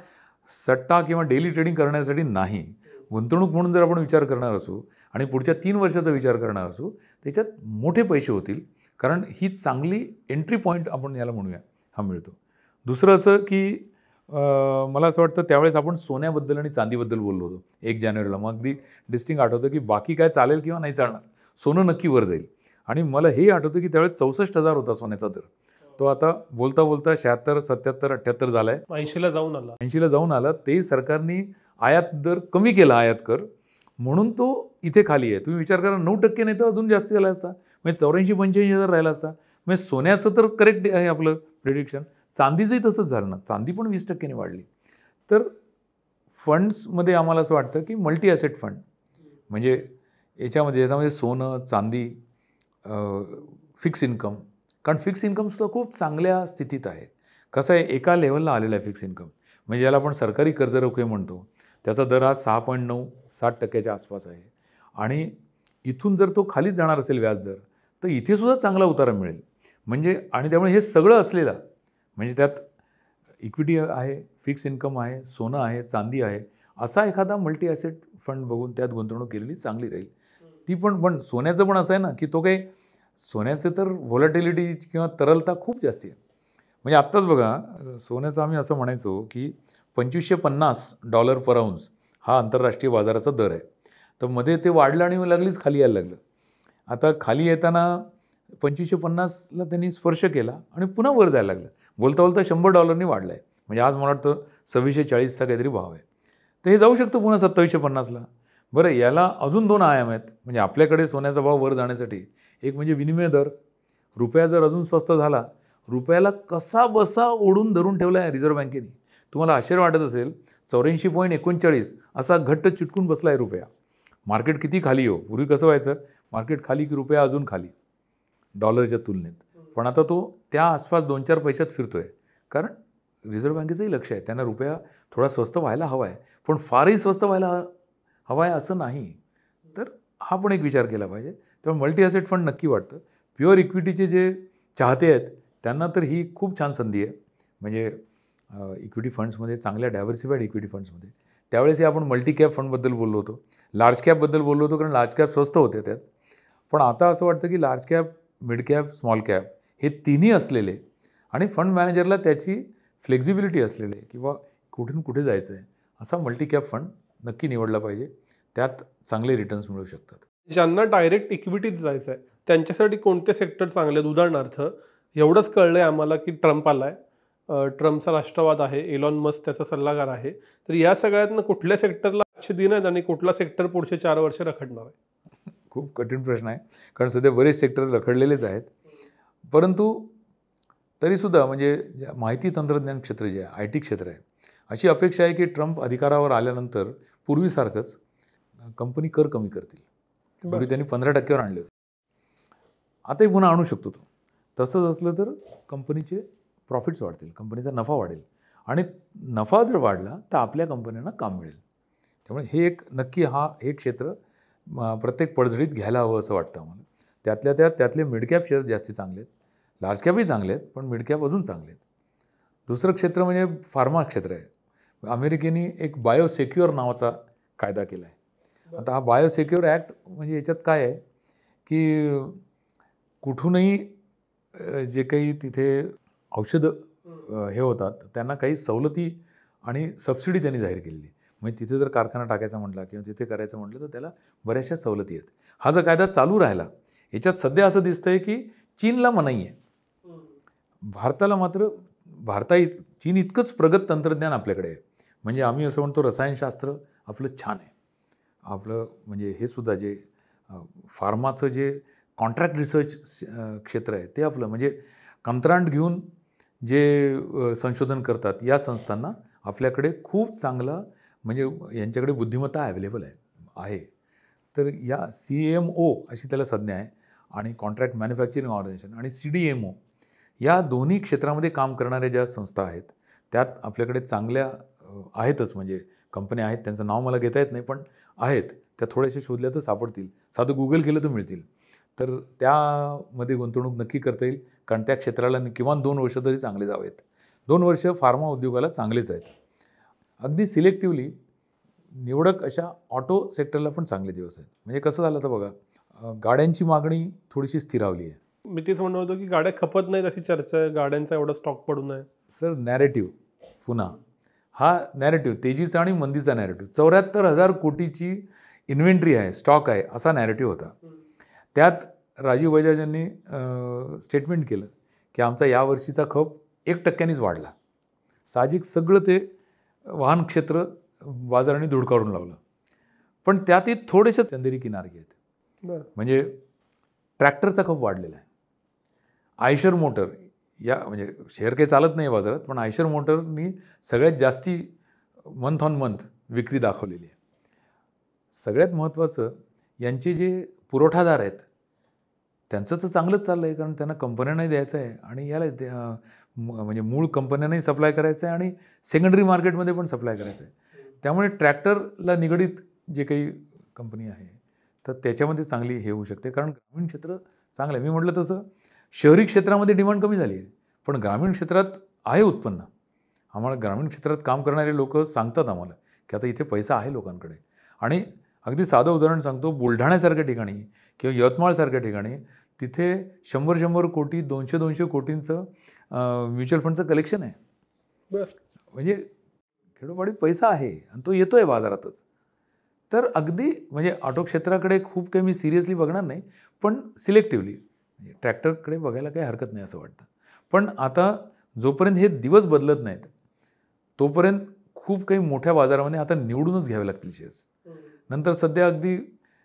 सट्टा किंवा डेली ट्रेडिंग करण्यासाठी नाही. गुंतवणूक म्हणून जर आपण विचार करणार असू आणि पुढच्या 3 वर्षाचा विचार करणार असू, त्याच्यात मोठे पैसे होतील, कारण ही चांगली एंट्री पॉईंट आपण याला म्हणूया, हा मिळतो. दुसरं असं की मला असं वाटतं त्यावेळेस आपण सोन्याबद्दल आणि चांदीबद्दल बोललो होतो 1 जानेवारीला. मग अगदी डिस्टिंक्ट आठवतं की बाकी काय चालेल किंवा नाही चालणार, सोनं नक्की वर जाईल. आणि मला हे आठवतं की त्यावेळेस 64,000 होता सोन्याचा दर. तो आता बोलता बोलता 76, 77, 78 झाला आहे, 80ला जाऊन आला. 80ला जाऊन आला. ते सरकारने आयात दर कमी केला, आयात कर, म्हणून तो इथे खाली आहे. तुम्ही विचार करा, 9% नाही तर अजून जास्त झाला असता, म्हणजे 84-85,000 राहिला असता. म्हणजे सोन्याचं तर करेक्ट आहे आपलं प्रिडिक्शन, चांदीचंही तसंच झालं ना, चांदी पण 20%ने वाढली. तर फंड्समध्ये आम्हाला असं वाटतं की मल्टी ॲसेट फंड, म्हणजे याच्यामध्ये सोनं, चांदी, फिक्स इन्कम, कारण फिक्स इन्कमसुद्धा खूप चांगल्या स्थितीत आहे. कसं आहे, एका लेवलला आलेला आहे फिक्स इन्कम, म्हणजे ज्याला आपण सरकारी कर्ज रोखे म्हणतो, त्याचा दर हा 6.9-7% आसपास आहे. आणि इथून जर तो खालीच जाणार असेल व्याजदर, तर इथेसुद्धा चांगला उतारा मिळेल. म्हणजे आणि त्यामुळे हे सगळं असलेलं, म्हणजे त्यात इक्विटी आहे, फिक्स इन्कम आहे, सोनं आहे, चांदी आहे, असा एखादा मल्टी ॲसेट फंड बघून त्यात गुंतवणूक केलेली चांगली राहील. ती पण सोन्याचं पण असं आहे ना की तो काही, सोन्याचं तर व्हॉलॅटिलिटी किंवा तरलता खूप जास्त आहे. म्हणजे आत्ताच बघा, सोन्याचं आम्ही असं म्हणायचो की $2,550 पर आउन्स हा आंतरराष्ट्रीय बाजाराचा दर आहे. तर मध्ये ते वाढलं आणि लागलीच खाली यायला लागलं. आता खाली येताना 2,550ला त्यांनी स्पर्श केला आणि पुन्हा वर जायला लागलं. बोलता बोलता $100 वाढलं आहे, म्हणजे आज मला वाटतं 2,640चा काहीतरी भाव आहे. तर हे जाऊ शकतं पुन्हा 2,750ला. बरं, याला अजून 2 आयाम आहेत. म्हणजे आपल्याकडे सोन्याचा भाव वर जाण्यासाठी एक म्हणजे विनिमय दर, रुपया जर अजून स्वस्त झाला, रुपयाला कसा बसा ओढून धरून ठेवला आहे रिझर्व्ह बँकेने. तुम्हाला आश्चर्य वाटत असेल, 84.39 असा घट्ट चिटकून बसला आहे रुपया. मार्केट किती खाली हो, पूर्वी कसं व्हायचं, मार्केट खाली की रुपया अजून खाली डॉलरच्या तुलनेत, पण आता तो त्या आसपास 2-4 पैशात फिरतोय, कारण रिझर्व्ह बँकेचंही लक्ष आहे, त्यांना रुपया थोडा स्वस्त व्हायला हवा आहे, पण फारही स्वस्त व्हायला हवा आहे असं नाही. तर हा पण एक विचार केला पाहिजे. त्यामुळे मल्टी ॲसेट फंड नक्की वाटतं. प्युअर इक्विटीचे जे चाहते आहेत त्यांना तर ही खूप छान संधी आहे. म्हणजे इक्विटी फंड्समध्ये, चांगल्या डायव्हर्सिफाईड इक्विटी फंड्समध्ये. त्यावेळेसही आपण मल्टी कॅप फंडबद्दल बोललो होतो, लार्ज कॅपबद्दल बोललो होतो, कारण लार्ज कॅप स्वस्त होते त्यात. पण आता असं वाटतं की large cap, mid cap, small cap हे तिन्ही असलेले, आणि फंड मॅनेजरला त्याची फ्लेक्झिबिलिटी असलेले किंवा कुठून कुठे जायचं आहे असा मल्टी कॅप फंड नक्की निवडला पाहिजे. त्यात चांगले रिटर्न्स मिळू शकतात. ज्यांना डायरेक्ट इक्विटीत जायचं आहे त्यांच्यासाठी कोणते सेक्टर चांगले आहेत? उदाहरणार्थ, एवढंच कळलं आहे आम्हाला की ट्रम्प आला आहे, ट्रम्पचा राष्ट्रवाद आहे, एलॉन मस्क त्याचा सल्लागार आहे. तर या सगळ्यातनं कुठल्या सेक्टरला अच्छे दिन आहेत आणि कुठला सेक्टर पुढचे 4 वर्ष रखडणार आहे? खूप कठीण प्रश्न आहे, कारण सध्या बरेच सेक्टर रखडलेलेच आहेत. परंतु तरीसुद्धा म्हणजे माहिती तंत्रज्ञान क्षेत्र जे आहे, IT क्षेत्र आहे, अशी अपेक्षा आहे की ट्रम्प अधिकारावर आल्यानंतर पूर्वीसारखंच कंपनी कर कमी करतील. पूर्वी त्यांनी 15%वर आणले होते, आताही पुन्हा आणू शकतो तो. तसंच असलं तर कंपनीचे प्रॉफिट्स वाढतील, कंपनीचा नफा वाढेल, आणि नफा जर वाढला तर आपल्या कंपन्यांना काम मिळेल. त्यामुळे हे एक नक्की हे क्षेत्र प्रत्येक पडझडीत घ्यायला हवं असं वाटतं आम्हाला. त्यातले मिड कॅप शेअर्स जास्ती चांगले आहेत, लार्ज कॅपही चांगले आहेत, पण मिड कॅप अजून चांगले आहेत. दुसरं क्षेत्र म्हणजे फार्मा क्षेत्र आहे. अमेरिकेने एक बायोसेक्युअर नावाचा कायदा केला आहे. आता हा बायोसिक्युअर ॲक्ट म्हणजे याच्यात काय आहे की कुठूनही जे काही तिथे औषधं हे होतात त्यांना काही सवलती आणि सबसिडी त्यांनी जाहीर केलेली. म्हणजे तिथे जर कारखाना टाकायचा म्हटला किंवा तिथे करायचं म्हटलं तर त्याला बऱ्याचशा सवलती आहेत. हा जर कायदा चालू राहिला, याच्यात सध्या असं दिसतंय की चीनला मनाई आहे, भारताला मात्र चीन इतकंच प्रगत तंत्रज्ञान आपल्याकडे आहे. म्हणजे आम्ही असं म्हणतो रसायनशास्त्र आपलं छान आहे. आपलं म्हणजे हे सुद्धा जे फार्माचं जे कॉन्ट्रॅक्ट रिसर्च क्षेत्र आहे ते आपलं म्हणजे कंत्राट घेऊन जे संशोधन करतात या संस्थांना आपल्याकडे खूप चांगला म्हणजे यांच्याकडे बुद्धिमत्ता अवेलेबल आहे. तर या CMO अशी त्याला संज्ञा आहे आणि कॉन्ट्रॅक्ट मॅन्युफॅक्चरिंग ऑर्गनायझेशन आणि CDMO या दोन्ही क्षेत्रामध्ये काम करणाऱ्या ज्या संस्था आहेत त्यात आपल्याकडे चांगल्या आहेतच. म्हणजे कंपन्या आहेत, त्यांचं नाव मला घेता येत नाही पण आहेत. त्या थोड्याशा शोधल्या तर सापडतील, साधं गुगल केलं तर मिळतील. तर त्यामध्ये गुंतवणूक नक्की करता येईल, कारण त्या क्षेत्राला किमान 2 वर्ष तरी चांगले जावेत. 2 वर्ष फार्मा उद्योगाला चांगलेच आहेत. अगदी सिलेक्टिव्हली निवडक अशा ऑटो सेक्टरला पण चांगले दिवस आहेत. म्हणजे कसं झालं तर बघा, गाड्यांची मागणी थोडीशी स्थिरावली आहे. मी तेच म्हणत होतो की गाड्या खपत नाहीत अशी चर्चा आहे, गाड्यांचा एवढा स्टॉक पडून आहे. सर नॅरेटिव्ह पुन्हा हा नॅरेटिव्ह तेजीचा आणि मंदीचा नॅरेटिव्ह 74,000 कोटीची इन्व्हेंटरी आहे, स्टॉक आहे असा नॅरेटिव्ह होता. त्यात राजीव बजाज यांनी स्टेटमेंट केलं की आमचा यावर्षीचा खप 1% वाढला. साहजिक सगळं ते वाहन क्षेत्र बाजाराने धुडकावून लावलं. पण त्यातही थोडेसे चंदेरी किनारगे आहेत. म्हणजे ट्रॅक्टरचा खप वाढलेला आहे. आयशर मोटर या म्हणजे शेअर काही चालत नाही बाजारात, पण आयशर मोटरनी सगळ्यात जास्ती मंथ ऑन मंथ विक्री दाखवलेली आहे. सगळ्यात महत्त्वाचं यांचे जे पुरवठादार आहेत त्यांचं तर चांगलंच चाललं आहे, कारण त्यांना कंपन्यांनाही द्यायचं आहे आणि याला म्हणजे मूळ कंपन्यांनाही सप्लाय करायचं आहे आणि सेकंडरी मार्केटमध्ये पण सप्लाय करायचं आहे. त्यामुळे ट्रॅक्टरला निगडीत जे काही कंपनी आहे तर त्याच्यामध्ये चांगली हे होऊ शकते, कारण ग्रामीण क्षेत्र चांगलं आहे. मी म्हटलं तसं शहरी क्षेत्रामध्ये डिमांड कमी झाली आहे, पण ग्रामीण क्षेत्रात आहे उत्पन्न. आम्हाला ग्रामीण क्षेत्रात काम करणारे लोक सांगतात आम्हाला की आता इथे पैसा आहे लोकांकडे. आणि अगदी साधं उदाहरण सांगतो, बुलढाण्यासारख्या ठिकाणी किंवा यवतमाळसारख्या ठिकाणी तिथे 100 कोटी 200 कोटींचं म्युच्युअल फंडचं कलेक्शन आहे. म्हणजे खेडोपाडी पैसा आहे आणि तो येतो आहे बाजारातच. तर अगदी म्हणजे ऑटो क्षेत्राकडे खूप काही मी सिरियसली बघणार नाही, पण सिलेक्टिव्हली ट्रॅक्टरकडे बघायला काही हरकत नाही असं वाटतं. पण आता जोपर्यंत हे दिवस बदलत नाहीत तोपर्यंत खूप काही मोठ्या बाजारामध्ये आता निवडूनच घ्यावे लागतील शेअर्स. नंतर सध्या अगदी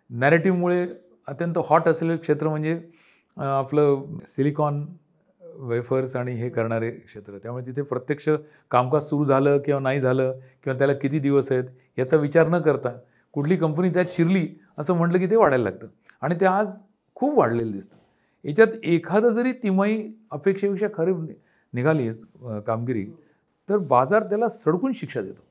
नॅरेटिव्हमुळे अत्यंत हॉट असलेलं क्षेत्र म्हणजे आपलं सिलिकॉन वेफर्स आणि हे करणारे क्षेत्र. त्यामुळे तिथे प्रत्यक्ष कामकाज सुरू झालं किंवा नाही झालं किंवा त्याला किती दिवस आहेत याचा विचार न करता कुठली कंपनी त्यात शिरली असं म्हटलं की ते वाढायला लागतं आणि ते आज खूप वाढलेलं दिसतं. याच्यात एखादं जरी तिमाही अपेक्षेपेक्षा खरी निघाली कामगिरी तर बाजार त्याला सडकून शिक्षा देतो.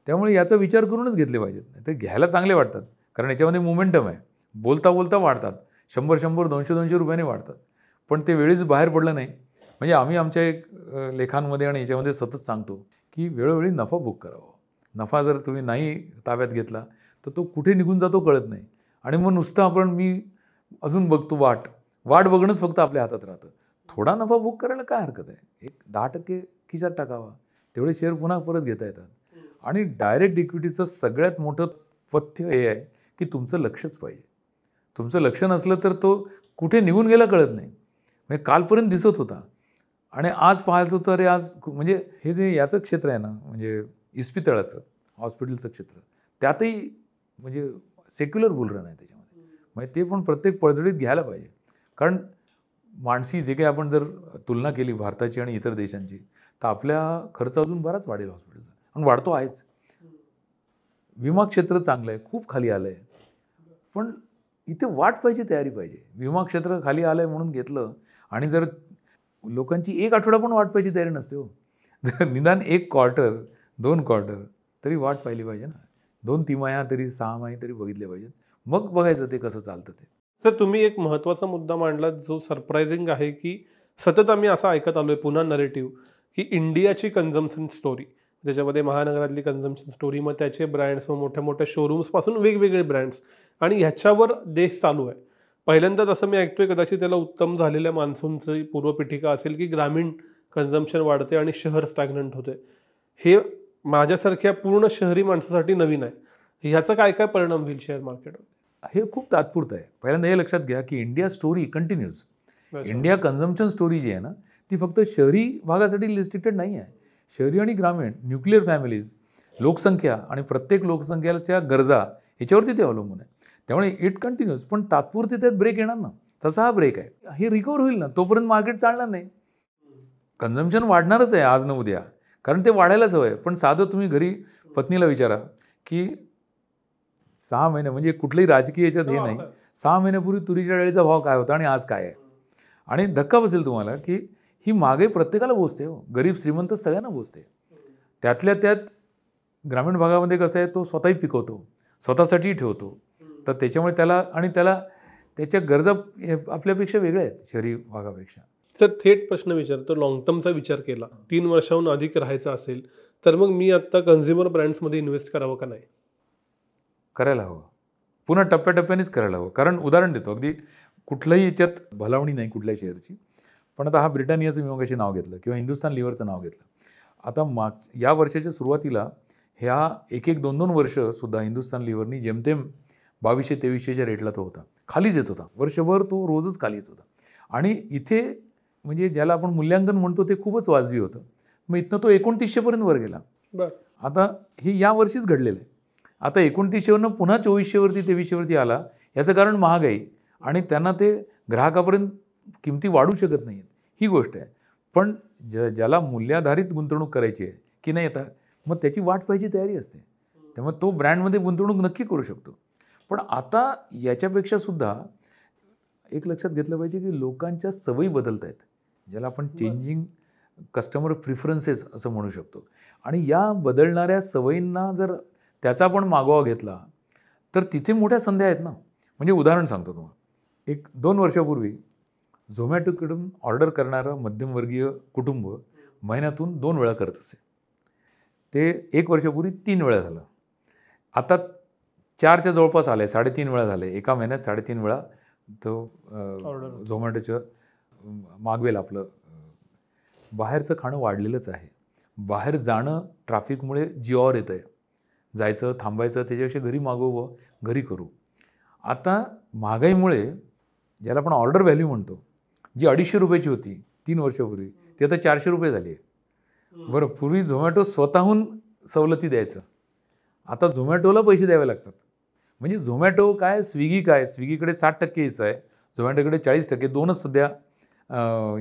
त्यामुळे याचा विचार करूनच घेतले पाहिजेत. ते घ्यायला चांगले वाटतात कारण याच्यामध्ये मोमेंटम आहे, बोलता बोलता वाढतात, 100 200 रुपयाने वाढतात. पण ते वेळीच बाहेर पडलं नाही. म्हणजे आम्ही आमच्या एक लेखांमध्ये आणि याच्यामध्ये सतत सांगतो की वेळोवेळी नफा बुक करावा. नफा जर तुम्ही नाही ताब्यात घेतला तर तो कुठे निघून जातो कळत नाही आणि मग नुसतं मी अजून बघतो वाट बघणंच फक्त आपल्या हातात राहतं. थोडा नफा बुक करायला काय हरकत आहे, एक 10% खिशात टाकावा, तेवढे शेअर पुन्हा परत घेता येतात. आणि डायरेक्ट इक्विटीचं सगळ्यात मोठं पथ्य हे आहे की तुमचं लक्षच पाहिजे. तुमचं लक्ष नसलं तर तो कुठे निघून गेला कळत नाही. म्हणजे कालपर्यंत दिसत होता आणि आज पाहतो तर आज म्हणजे हे जे याचं क्षेत्र आहे ना, म्हणजे इस्पितळाचं हॉस्पिटलचं क्षेत्र, त्यातही म्हणजे सेक्युलर बुलरन आहे त्याच्यामध्ये. म्हणजे ते पण प्रत्येक पडझडीत घ्यायला पाहिजे. कारण मानसी जे काही आपण जर तुलना केली भारताची आणि इतर देशांची तर आपल्या खर्च अजून बराच वाढेल हॉस्पिटलचा आणि वाढतो आहेच. विमा क्षेत्र चांगलं आहे, खूप खाली आलं आहे, पण इथे वाट पाहिजे, तयारी पाहिजे. विमा क्षेत्र खाली आलं आहे म्हणून घेतलं आणि जर लोकांची 1 आठवडा पण वाट पाहिजे तयारी नसते हो. निदान 1 क्वार्टर 2 क्वार्टर तरी वाट पाहिली पाहिजे ना. 2 तिमाह्या तरी 6 महिने तरी बघितले पाहिजेत, मग बघायचं ते कसं चालतं ते. तर तुम्ही एक महत्त्वाचा मुद्दा मांडला जो सरप्रायझिंग आहे की सतत आम्ही असं ऐकत आलोय पुन्हा नरेटिव्ह की इंडियाची कन्झम्पशन स्टोरी, त्याच्यामध्ये महानगरातली कन्झम्पशन स्टोरी, मग त्याचे ब्रँड्स, मग मोठ्या मोठ्या शोरूम्सपासून वेगवेगळे ब्रँड्स, आणि ह्याच्यावर देश चालू आहे. पहिल्यांदाच असं मी ऐकतोय, कदाचित त्याला उत्तम झालेल्या मान्सूनची पूर्वपीठिका असेल, की ग्रामीण कन्झम्पशन वाढते आणि शहर स्टॅग्नंट होते. हे माझ्यासारख्या पूर्ण शहरी माणसासाठी नवीन आहे. ह्याचा काय काय परिणाम होईल शेअर मार्केटवर? हे खूप तात्पुरतं आहे. पहिल्यांदा हे लक्षात घ्या की India story continues. India consumption story जी आहे ना, ती फक्त शहरी भागासाठी रिस्ट्रिक्टेड नाही आहे. शहरी आणि ग्रामीण, न्यूक्लिअर फॅमिलीज, लोकसंख्या आणि प्रत्येक लोकसंख्येच्या गरजा ह्याच्यावरती ते अवलंबून आहे. त्यामुळे इट कंटिन्यूज. पण तात्पुरते त्यात ब्रेक येणार ना, तसा हा ब्रेक आहे. हे रिकवर होईल ना, तोपर्यंत मार्केट चालणार नाही. कन्झम्पशन वाढणारच आहे आज न उद्या, कारण ते वाढायलाच हवं आहे. पण साधं तुम्ही घरी पत्नीला विचारा की 6 महिने, म्हणजे कुठल्याही राजकीय याच्यात हे नाही, 6 महिन्यापूर्वी तुरीच्या डाळीचा भाव काय होता आणि आज काय आहे. आणि धक्का बसेल तुम्हाला की ही महागाई प्रत्येकाला पोचते हो, गरीब श्रीमंत सगळ्यांना पोचते. त्यातल्या त्यात ग्रामीण भागामध्ये कसं आहे, तो स्वतःही पिकवतो, स्वतःसाठीही ठेवतो, तर त्याच्यामुळे त्याला त्याच्या गरजा आपल्यापेक्षा वेगळ्या आहेत शहरी भागापेक्षा. सर, थेट प्रश्न विचारतो, लॉंग टर्मचा विचार केला, 3 वर्षाहून अधिक राहायचं असेल तर मग मी आत्ता कन्झ्युमर ब्रँड्समध्ये इन्व्हेस्ट करावं का नाही? करायला हवं. पुन्हा टप्प्याटप्प्यानेच करायला हवं. कारण उदाहरण देतो, अगदी कुठलंही याच्यात भलावणी नाही कुठल्या शेअरची, पण आता हा ब्रिटानियाचं मी मगाशी नाव घेतलं किंवा हिंदुस्तान लिव्हरचं नाव घेतलं. आता या वर्षाच्या सुरुवातीला ह्या 1-2 वर्षसुद्धा हिंदुस्तान लिव्हरनी जेमतेम 2200-2300च्या रेटला तो होता, खालीच येत होता. वर्षभर तो रोजच खाली येत होता. आणि इथे म्हणजे ज्याला आपण मूल्यांकन म्हणतो ते खूपच वाजवी होतं. मग इथनं तो 2900पर्यंत वर गेला. आता हे या वर्षीच घडलेलं आहे. आता 2900वरनं पुन्हा 2400वरती 2300वरती आला. याचं कारण महागाई, आणि त्यांना ते ग्राहकापर्यंत किमती वाढू शकत नाहीत, ही गोष्ट आहे. पण ज्याला मूल्याधारित गुंतवणूक करायची आहे की नाही, आता मग त्याची वाट पाहायची तयारी असते. त्यामुळे तो ब्रँडमध्ये गुंतवणूक नक्की करू शकतो. पण आता याच्यापेक्षा सुद्धा एक लक्षात घेतलं पाहिजे की लोकांच्या सवयी बदलत आहेत, ज्याला आपण चेंजिंग कस्टमर प्रिफरन्सेस असं म्हणू शकतो. आणि या बदलणाऱ्या सवयींना जर त्याचा पण मागोवा घेतला तर तिथे मोठ्या संध्या आहेत ना. म्हणजे उदाहरण सांगतो तुम्हाला, 1-2 वर्षापूर्वी झोमॅटोकडून ऑर्डर करणारं मध्यमवर्गीय कुटुंब महिन्यातून 2 वेळा करत असे. ते 1 वर्षापूर्वी 3 वेळा झालं. आता 4च्या जवळपास आले, 3.5 वेळा झाले. एका महिन्यात 3.5 वेळा तो झोमॅटोचं मागवेल आपलं. बाहेरचं खाणं वाढलेलंच आहे. बाहेर जाणं ट्रॅफिकमुळे जीवावर येतं आहे. जायचं, थांबायचं, त्याच्यापेक्षा घरी मागवू, घरी करू. आता महागाईमुळे ज्याला आपण ऑर्डर व्हॅल्यू म्हणतो, जी 250 रुपयाची होती 3 वर्षापूर्वी, ती आता 400 रुपये झाली आहे. बरं, पूर्वी झोमॅटो स्वतःहून सवलती द्यायचं, आता झोमॅटोला पैसे द्यावे लागतात. म्हणजे झोमॅटो काय, स्विगी काय, स्विगीकडे 60% हिस्सा आहे, झोमॅटोकडे 40%, दोनच सध्या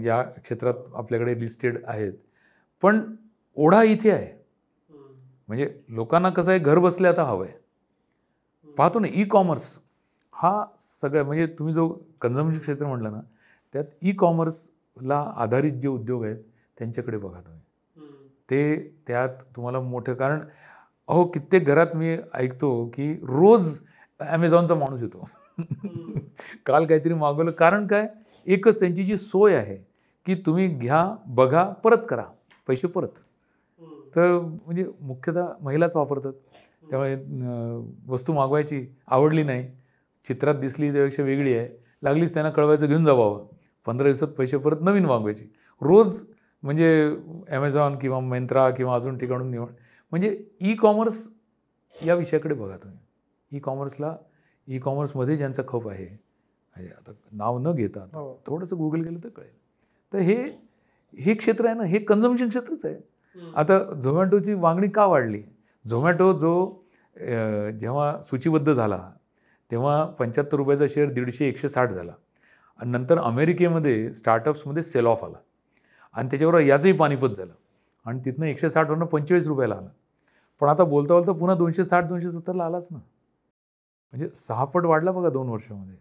या क्षेत्रात आपल्याकडे लिस्टेड आहेत. पण ओढा इथे आहे. म्हणजे लोकांना कसं आहे, घर बसल्या आता हवं आहे. पाहतो ना, ई कॉमर्स हा सगळं, म्हणजे तुम्ही जो कन्झम्पशन क्षेत्र म्हटलं ना, त्यात ई कॉमर्सला आधारित जे उद्योग आहेत त्यांच्याकडे बघा तुम्ही. ते त्यात तुम्हाला मोठं, कारण अहो कित्येक घरात मी ऐकतो की रोज ॲमेझॉनचा माणूस येतो. काल काहीतरी मागवलं, कारण काय, एकच त्यांची जी सोय आहे की तुम्ही घ्या, बघा, परत करा, पैसे परत. तर म्हणजे मुख्यतः महिलाच वापरतात. त्यामुळे वस्तू मागवायची, आवडली नाही, चित्रात दिसली त्यापेक्षा वेगळी आहे, लागलीच त्यांना कळवायचं घेऊन जावावं, 15 दिवसात पैसे परत नवीन मागवायची. रोज म्हणजे ॲमेझॉन किंवा मिंत्रा किंवा अजून ठिकाणून निवड. म्हणजे ई कॉमर्स या विषयाकडे बघा तुम्ही. ई कॉमर्समध्ये ज्यांचा खप आहे, आता नाव न घेता थोडंसं गुगल केलं तर कळेल. तर हे क्षेत्र आहे ना, हे कन्झम्पशन क्षेत्रच आहे. आता झोमॅटोची मागणी का वाढली? झोमॅटो जो जेव्हा सूचीबद्ध झाला तेव्हा 75 रुपयाचा शेअर 150-160 झाला, आणि नंतर अमेरिकेमध्ये स्टार्टअप्समध्ये सेल ऑफ आला, आणि त्याच्यावर याचंही पानिपत झालं, आणि तिथनं 160वरनं 45 रुपयाला आला. पण आता बोलता बोलता पुन्हा 260-270ला आलाच ना. म्हणजे 6 पट वाढला बघा 2 वर्षामध्ये.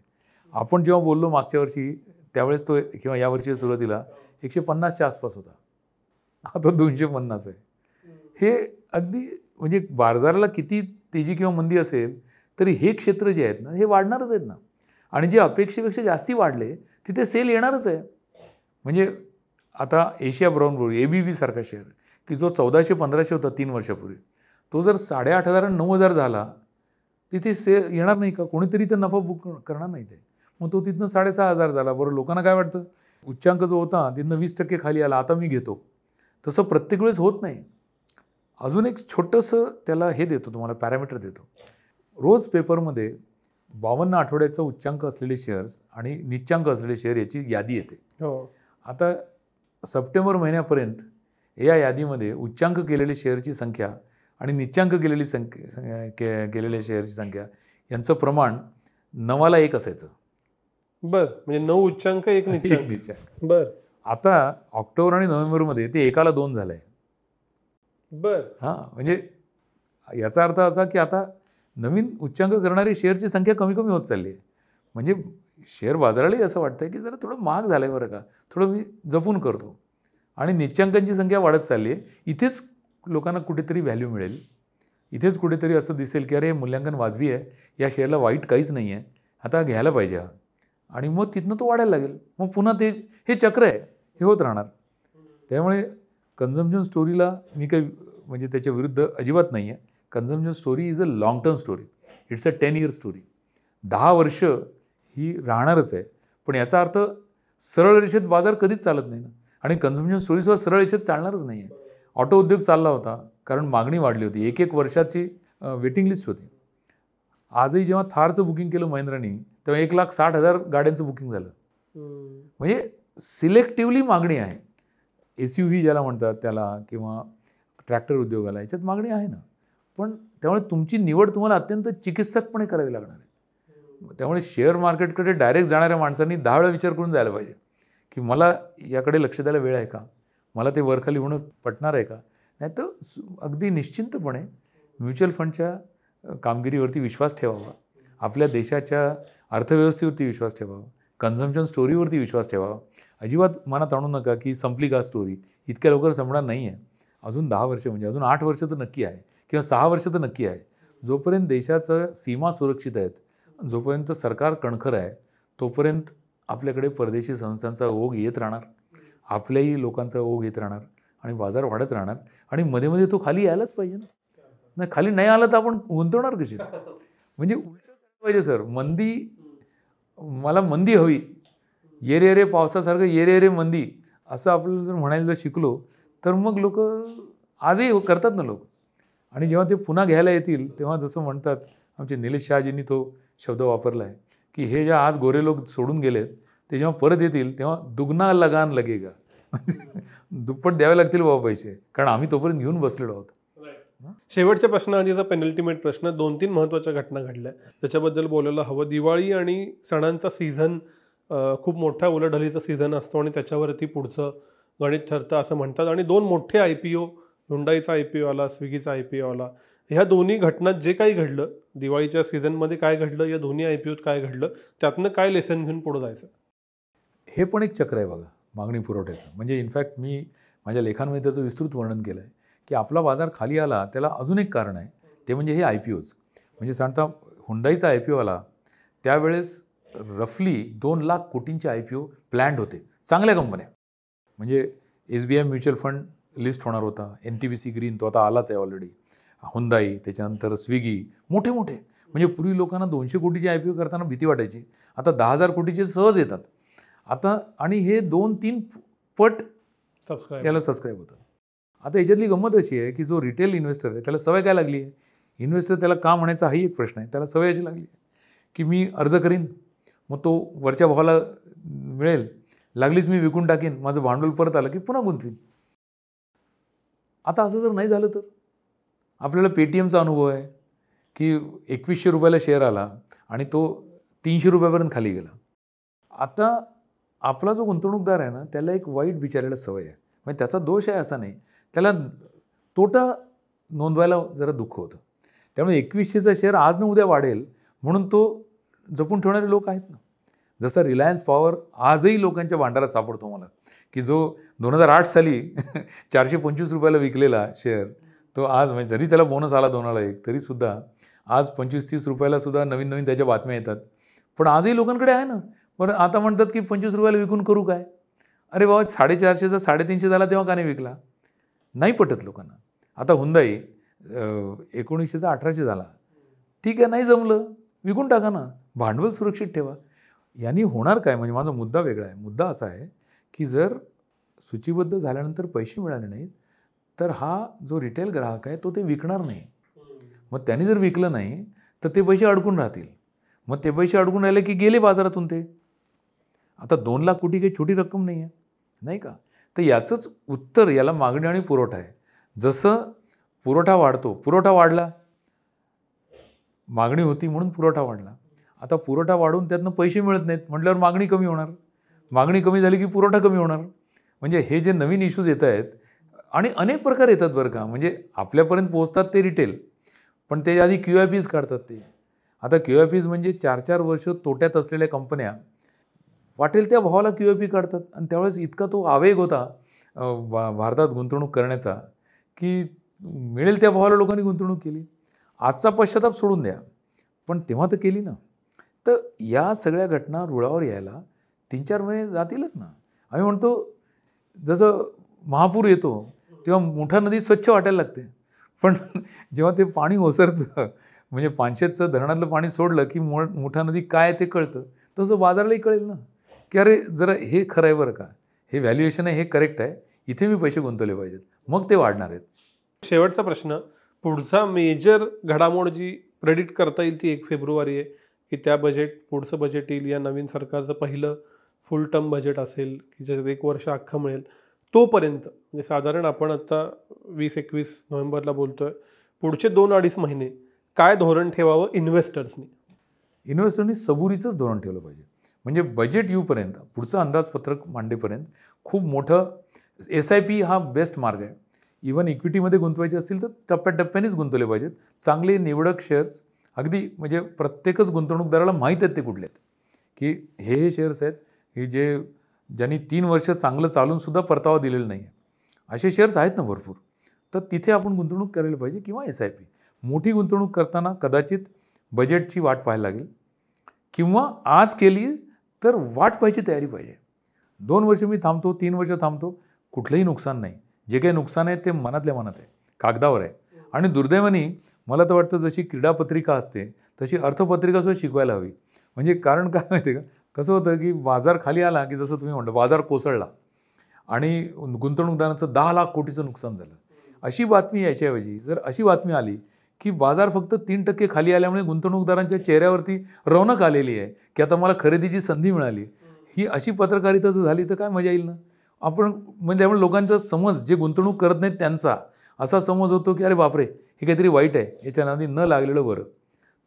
आपण जेव्हा बोललो मागच्या वर्षी त्यावेळेस तो, किंवा या वर्षी सुरुवातीला 150च्या आसपास होता, आता 250 आहे. हे अगदी म्हणजे बाजाराला किती तेजी किंवा मंदी असेल तरी हे क्षेत्र जे आहेत ना, हे वाढणारच आहेत ना. आणि जे अपेक्षेपेक्षा जास्ती वाढले तिथे सेल येणारच आहे. म्हणजे आता एशिया ब्राऊन ब्रोरी, ABB सारखा शेअर की जो 1400-1500 होता 3 वर्षापूर्वी, तो जर 8,500 आणि 9,000 झाला, तिथे येणार नाही का? कोणीतरी तर नफा बुक करणार नाही ते. मग तो तिथनं 6,500 झाला. बरं, लोकांना काय वाटतं, उच्चांक जो होता तिथनं 20% खाली आला, आता मी घेतो. तसं प्रत्येक वेळेस होत नाही. अजून एक छोटंसं त्याला हे देतो, तुम्हाला पॅरामीटर देतो. रोज पेपरमध्ये 52 आठवड्याचा उच्चांक असलेले शेअर्स आणि निच्चांक असलेले शेअर याची यादी येते. आता सप्टेंबर महिन्यापर्यंत या यादीमध्ये उच्चांक केलेले शेअरची संख्या आणि निच्चांक केलेली केलेल्या शेअरची संख्या यांचं प्रमाण 9:1 असायचं. बर, म्हणजे 9 उच्चांक 1 निच्चांक. बर, आता ऑक्टोबर आणि नोव्हेंबरमध्ये ते 1:2 झालंय. बर, हां, म्हणजे याचा अर्थ असा की आता नवीन उच्चांक करणारी शेअरची संख्या कमी कमी होत चालली आहे. म्हणजे शेअर बाजारालाही असं वाटतंय की जरा थोडं महाग झालं आहे बरं का, थोडं मी जपून करतो. आणि निच्चांकांची संख्या वाढत चालली आहे. इथेच लोकांना कुठेतरी व्हॅल्यू मिळेल, इथेच कुठेतरी असं दिसेल की अरे हे मूल्यांकन वाजवी आहे, या शेअरला वाईट काहीच नाही आहे, आता घ्यायला पाहिजे हा. आणि मग तिथनं तो वाढायला लागेल. मग पुन्हा ते हे चक्र आहे, हे होत राहणार. त्यामुळे कन्झम्पशन स्टोरीला मी काही म्हणजे त्याच्या विरुद्ध अजिबात नाही आहे. Consumption story is a long term story. It's a 10 year story. 10 वर्ष ही राहणारच आहे. पण याचा अर्थ सरळ रेषेत बाजार कधीच चालत नाही ना. आणि कन्झम्पशन स्टोरीसुद्धा सरळ रेषेत चालणारच नाही आहे. ऑटो उद्योग चालला होता कारण मागणी वाढली होती. 1-1 वर्षाची वेटिंग लिस्ट होती. आजही जेव्हा थारचं बुकिंग केलं महिंद्रानी, तेव्हा 1,60,000 गाड्यांचं बुकिंग झालं. म्हणजे सिलेक्टिव्हली मागणी आहे. SUV ज्याला म्हणतात त्याला, किंवा ट्रॅक्टर उद्योगाला, याच्यात मागणी आहे ना. पण त्यामुळे तुमची निवड तुम्हाला अत्यंत चिकित्सकपणे करावी लागणार आहे. त्यामुळे शेअर मार्केटकडे डायरेक्ट जाणाऱ्या माणसांनी 10 वेळा विचार करून जायला पाहिजे की मला याकडे लक्ष द्यायला वेळ आहे का, मला ते वरखाली होणं पटणार आहे का. नाही तर अगदी निश्चिंतपणे म्युच्युअल फंडच्या कामगिरीवरती विश्वास ठेवावा, आपल्या देशाच्या अर्थव्यवस्थेवरती विश्वास ठेवावा, कन्झम्पशन स्टोरीवरती विश्वास ठेवावा. अजिबात मनात आणू नका की संपली का स्टोरी, इतक्या लवकर संपणार नाही आहे. अजून 10 वर्ष म्हणजे अजून 8 वर्ष तर नक्की आहे, किंवा 6 वर्ष तर नक्की आहे. जोपर्यंत देशाचं सीमा सुरक्षित आहेत, जोपर्यंत सरकार कणखर आहे, तोपर्यंत आपल्याकडे परदेशी संस्थांचा ओघ येत राहणार, आपल्याही लोकांचा ओघ येत राहणार आणि बाजार वाढत राहणार. आणि मध्ये मध्ये तो खाली यायलाच पाहिजे ना. नाही, खाली नाही आला तर आपण गुंतवणार कशी. म्हणजे उलटं पाहिजे सर. मला मंदी हवी, ये रे रे पावसासारखं ये रे रे मंदी, असं आपल्याला जर म्हणायला जर शिकलो तर मग लोक आजही करतात ना लोक. आणि जेव्हा ते पुन्हा घ्यायला येतील तेव्हा जसं म्हणतात, आमचे निलेश शहाजींनी तो शब्द वापरला आहे की हे ज्या आज गोरे लोक सोडून गेलेत ते जेव्हा परत येतील तेव्हा दुगना लगान लगेगा. दुप्पट द्यावे लागतील बाबा पैसे, कारण आम्ही तोपर्यंत घेऊन बसलेलो आहोत. शेवटच्या प्रश्नाआधीचा पेनल्टिमेट प्रश्न. 2-3 महत्त्वाच्या घटना घडल्या त्याच्याबद्दल बोलायला हवं. दिवाळी आणि सणांचा सीझन खूप मोठ्या उलाढालीचा सीझन असतो आणि त्याच्यावरती पुढचं गणित ठरतं असं म्हणतात. आणि 2 मोठे IPO, हुंडाईचा IPO आला, स्विगीचा IPO आला. ह्या दोन्ही घटनात जे काही घडलं, दिवाळीच्या सीझनमध्ये काय घडलं, या दोन्ही IPOत काय घडलं, त्यातनं काय लेसन घेऊन पुढे जायचं. हे पण एक चक्र आहे बघा मागणी पुरवठ्याचं. म्हणजे इनफॅक्ट मी माझ्या लेखांमध्ये त्याचं विस्तृत वर्णन केलं आहे की आपला बाजार खाली आला त्याला अजून एक कारण आहे, ते म्हणजे हे IPOs. म्हणजे सांगता हुंडाईचा IPO आला त्यावेळेस रफली 2 लाख कोटींचे IPO प्लॅन्ड होते, चांगल्या कंपन्या. म्हणजे SBI म्युच्युअल फंड लिस्ट होणार होता, NTPC ग्रीन तो आता आलाच आहे ऑलरेडी, हुंदाई, त्याच्यानंतर स्विगी, मोठे मोठे. म्हणजे पूर्वी लोकांना 200 कोटीचे IPO करताना भीती वाटायची, आता 10,000 कोटीचे सहज येतात आता. आणि हे 2-3 पट याला सबस्क्राईब होतं. आता याच्यातली गंमत अशी आहे की जो रिटेल इन्व्हेस्टर आहे त्याला सवय काय लागली आहे, इन्व्हेस्टर त्याला का म्हणायचा हाही एक प्रश्न आहे. त्याला सवय अशी लागली की मी अर्ज करीन, मग तो वरच्या भावाला मिळेल, लागलीच मी विकून टाकीन, माझं भांडवल परत आलं की पुन्हा गुंतवीन. आता असं जर नाही झालं तर आपल्याला पेटीएमचा अनुभव आहे की 2100 रुपयाला शेअर आला आणि तो 300 रुपयापर्यंत खाली गेला. आता आपला जो गुंतवणूकदार आहे ना त्याला एक वाईट विचारायला सवय आहे. म्हणजे त्याचा दोष आहे असा नाही, त्याला तोटा नोंदवायला जरा दुःख होतं. त्यामुळे 2100चा शेअर आज न उद्या वाढेल म्हणून तो जपून ठेवणारे लोक आहेत ना. जसा रिलायन्स पॉवर आजही लोकांच्या भांडारात सापडतो मला, की जो 2008 साली 425 रुपयाला विकलेला शेअर तो आज, म्हणजे जरी त्याला बोनस आला 2:1 तरीसुद्धा आज 25-30 रुपयाला सुद्धा नवीन नवीन त्याच्या बातम्या येतात. पण आजही लोकांकडे आहे ना. बरं, आता म्हणतात की 25 रुपयाला विकून करू काय. अरे बाबा, 450चा 350 झाला तेव्हा का नाही विकला. नाही पटत लोकांना. आता हुंदाई 1900चा 1800 झाला, ठीक आहे, नाही जमलं विकून टाका ना, भांडवल सुरक्षित ठेवा. यांनी होणार काय, म्हणजे माझा मुद्दा वेगळा आहे. मुद्दा असा आहे की जर सूचीबद्ध झाल्यानंतर पैसे मिळाले नाहीत तर हा जो रिटेल ग्राहक आहे तो ते विकणार नाही. मग त्यांनी जर विकलं नाही तर ते पैसे अडकून राहतील. मग ते पैसे अडकून राहिले की गेले बाजारातून ते. आता 2 लाख कोटी काही छोटी रक्कम नाही आहे, नाही का. तर याचंच उत्तर याला मागणी आणि पुरवठा आहे. जसं पुरवठा वाढतो, पुरवठा वाढला, मागणी होती म्हणून पुरवठा वाढला. आता पुरवठा वाढून त्यातनं पैसे मिळत नाहीत म्हटल्यावर मागणी कमी होणार, मागणी कमी झाली की पुरवठा कमी होणार. म्हणजे हे जे नवीन इश्यूज येत आहेत आणि अनेक प्रकार येतात बरं का. म्हणजे आपल्यापर्यंत पोहोचतात ते रिटेल, पण त्याच्या आधी QIPs काढतात ते. आता QIPs म्हणजे 4-4 वर्ष तोट्यात असलेल्या कंपन्या वाटेल त्या भावाला QIP काढतात. आणि त्यावेळेस इतका तो आवेग होता भारतात गुंतवणूक करण्याचा की मिळेल त्या भावाला लोकांनी गुंतवणूक केली. आजचा पश्चाताप सोडून द्या, पण तेव्हा तर केली ना. तर या सगळ्या घटना रुळावर यायला 3-4 महिने जातीलच ना. आम्ही म्हणतो जसं महापूर येतो तेव्हा मुठा नदी स्वच्छ वाटायला लागते, पण जेव्हा ते पाणी ओसरतं, म्हणजे पानशेतचं धरणातलं पाणी सोडलं की मुठा नदी काय ते कळतं. तसं बाजारालाही कळेल ना की अरे जरा हे खरं आहे बरं का, हे व्हॅल्युएशन आहे, हे करेक्ट आहे, इथे मी पैसे गुंतवले पाहिजेत, मग ते वाढणार आहेत. शेवटचा प्रश्न, पुढचा मेजर घडामोड जी प्रेडिक्ट करता येईल ती 1 फेब्रुवारी आहे की त्या पुढचं बजेट येईल, या नवीन सरकारचं पहिलं फुल टर्म बजेट असेल की ज्याच्यात 1 वर्ष अख्खं मिळेल. तोपर्यंत म्हणजे साधारण आपण आता 20-21 नोव्हेंबरला बोलतोय, पुढचे 2-2.5 महिने काय धोरण ठेवावं इन्व्हेस्टर्सनी? इन्व्हेस्टरनी सबुरीचंच धोरण ठेवलं पाहिजे. म्हणजे बजेट येऊपर्यंत, पुढचं अंदाजपत्रक मांडेपर्यंत खूप मोठं SIP हा बेस्ट मार्ग आहे. इव्हन इक्विटीमध्ये गुंतवायचे असतील तर टप्प्याटप्प्यानेच गुंतवले पाहिजेत. चांगले निवडक शेअर्स, अगदी म्हणजे प्रत्येकच गुंतवणूकदाराला माहीत आहेत ते कुठले आहेत, की हे शेअर्स आहेत की ज्यांनी 3 वर्ष चांगलं चालूनसुद्धा परतावा दिलेला नाही आहे, असे शेअर्स आहेत ना भरपूर. तर तिथे आपण गुंतवणूक करायला पाहिजे. किंवा SIP. मोठी गुंतवणूक करताना कदाचित बजेटची वाट पाहायला लागेल, किंवा आज केली तर वाट पाहायची तयारी पाहिजे. 2 वर्ष मी थांबतो, 3 वर्ष थांबतो, कुठलंही नुकसान नाही. जे काही नुकसान आहे ते मनातल्या मनात आहे, कागदावर आहे. आणि दुर्दैवाने मला तर वाटतं जशी क्रीडापत्रिका असते तशी अर्थपत्रिकासुद्धा शिकवायला हवी. म्हणजे कारण काय माहिती आहे का, कसं होतं की बाजार खाली आला की जसं तुम्ही म्हटलं बाजार कोसळला आणि गुंतवणूकदारांचं 10 लाख कोटीचं नुकसान झालं, अशी बातमी यायच्याऐवजी जर अशी बातमी आली की बाजार फक्त 3% खाली आल्यामुळे गुंतवणूकदारांच्या चेहऱ्यावरती रौनक आलेली आहे की आता मला खरेदीची संधी मिळाली, ही अशी पत्रकारिता जर झाली तर काय मजा येईल ना. आपण म्हणजे त्यामुळे लोकांचा समज, जे गुंतवणूक करत नाहीत त्यांचा असा समज होतो की अरे बापरे हे काहीतरी वाईट आहे, याच्या नादी न लागलेलं बरं.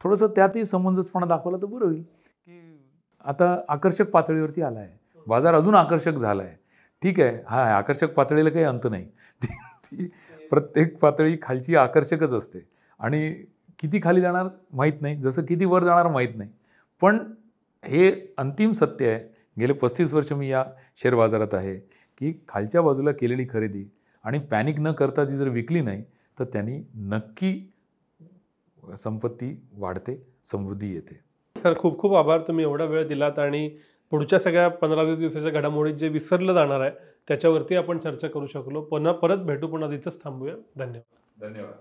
थोडंसं त्यातही समंजसपणा दाखवला तर बरं होईल. की आता आकर्षक पातळीवरती आला आहे बाजार, अजून आकर्षक झाला आहे, ठीक आहे. हा आकर्षक पातळीला काही अंत नाही. ती प्रत्येक पातळी खालची आकर्षकच असते आणि किती खाली जाणार माहीत नाही, जसं किती वर जाणार माहीत नाही. पण हे अंतिम सत्य आहे, गेले 35 वर्ष मी या शेअर बाजारात आहे, की खालच्या बाजूला केलेली खरेदी आणि पॅनिक न करता जी जर विकली नाही तर त्यांनी नक्की संपत्ती वाढते, समृद्धी येते. सर खूप खूप आभार, तुम्ही एवढा वेळ दिलात आणि पुढच्या सगळ्या 15-20 दिवसाच्या घडामोडीत जे विसरलं जाणार आहे त्याच्यावरती आपण चर्चा करू शकलो. परत भेटू, पण इथंच थांबूया. धन्यवाद. धन्यवाद.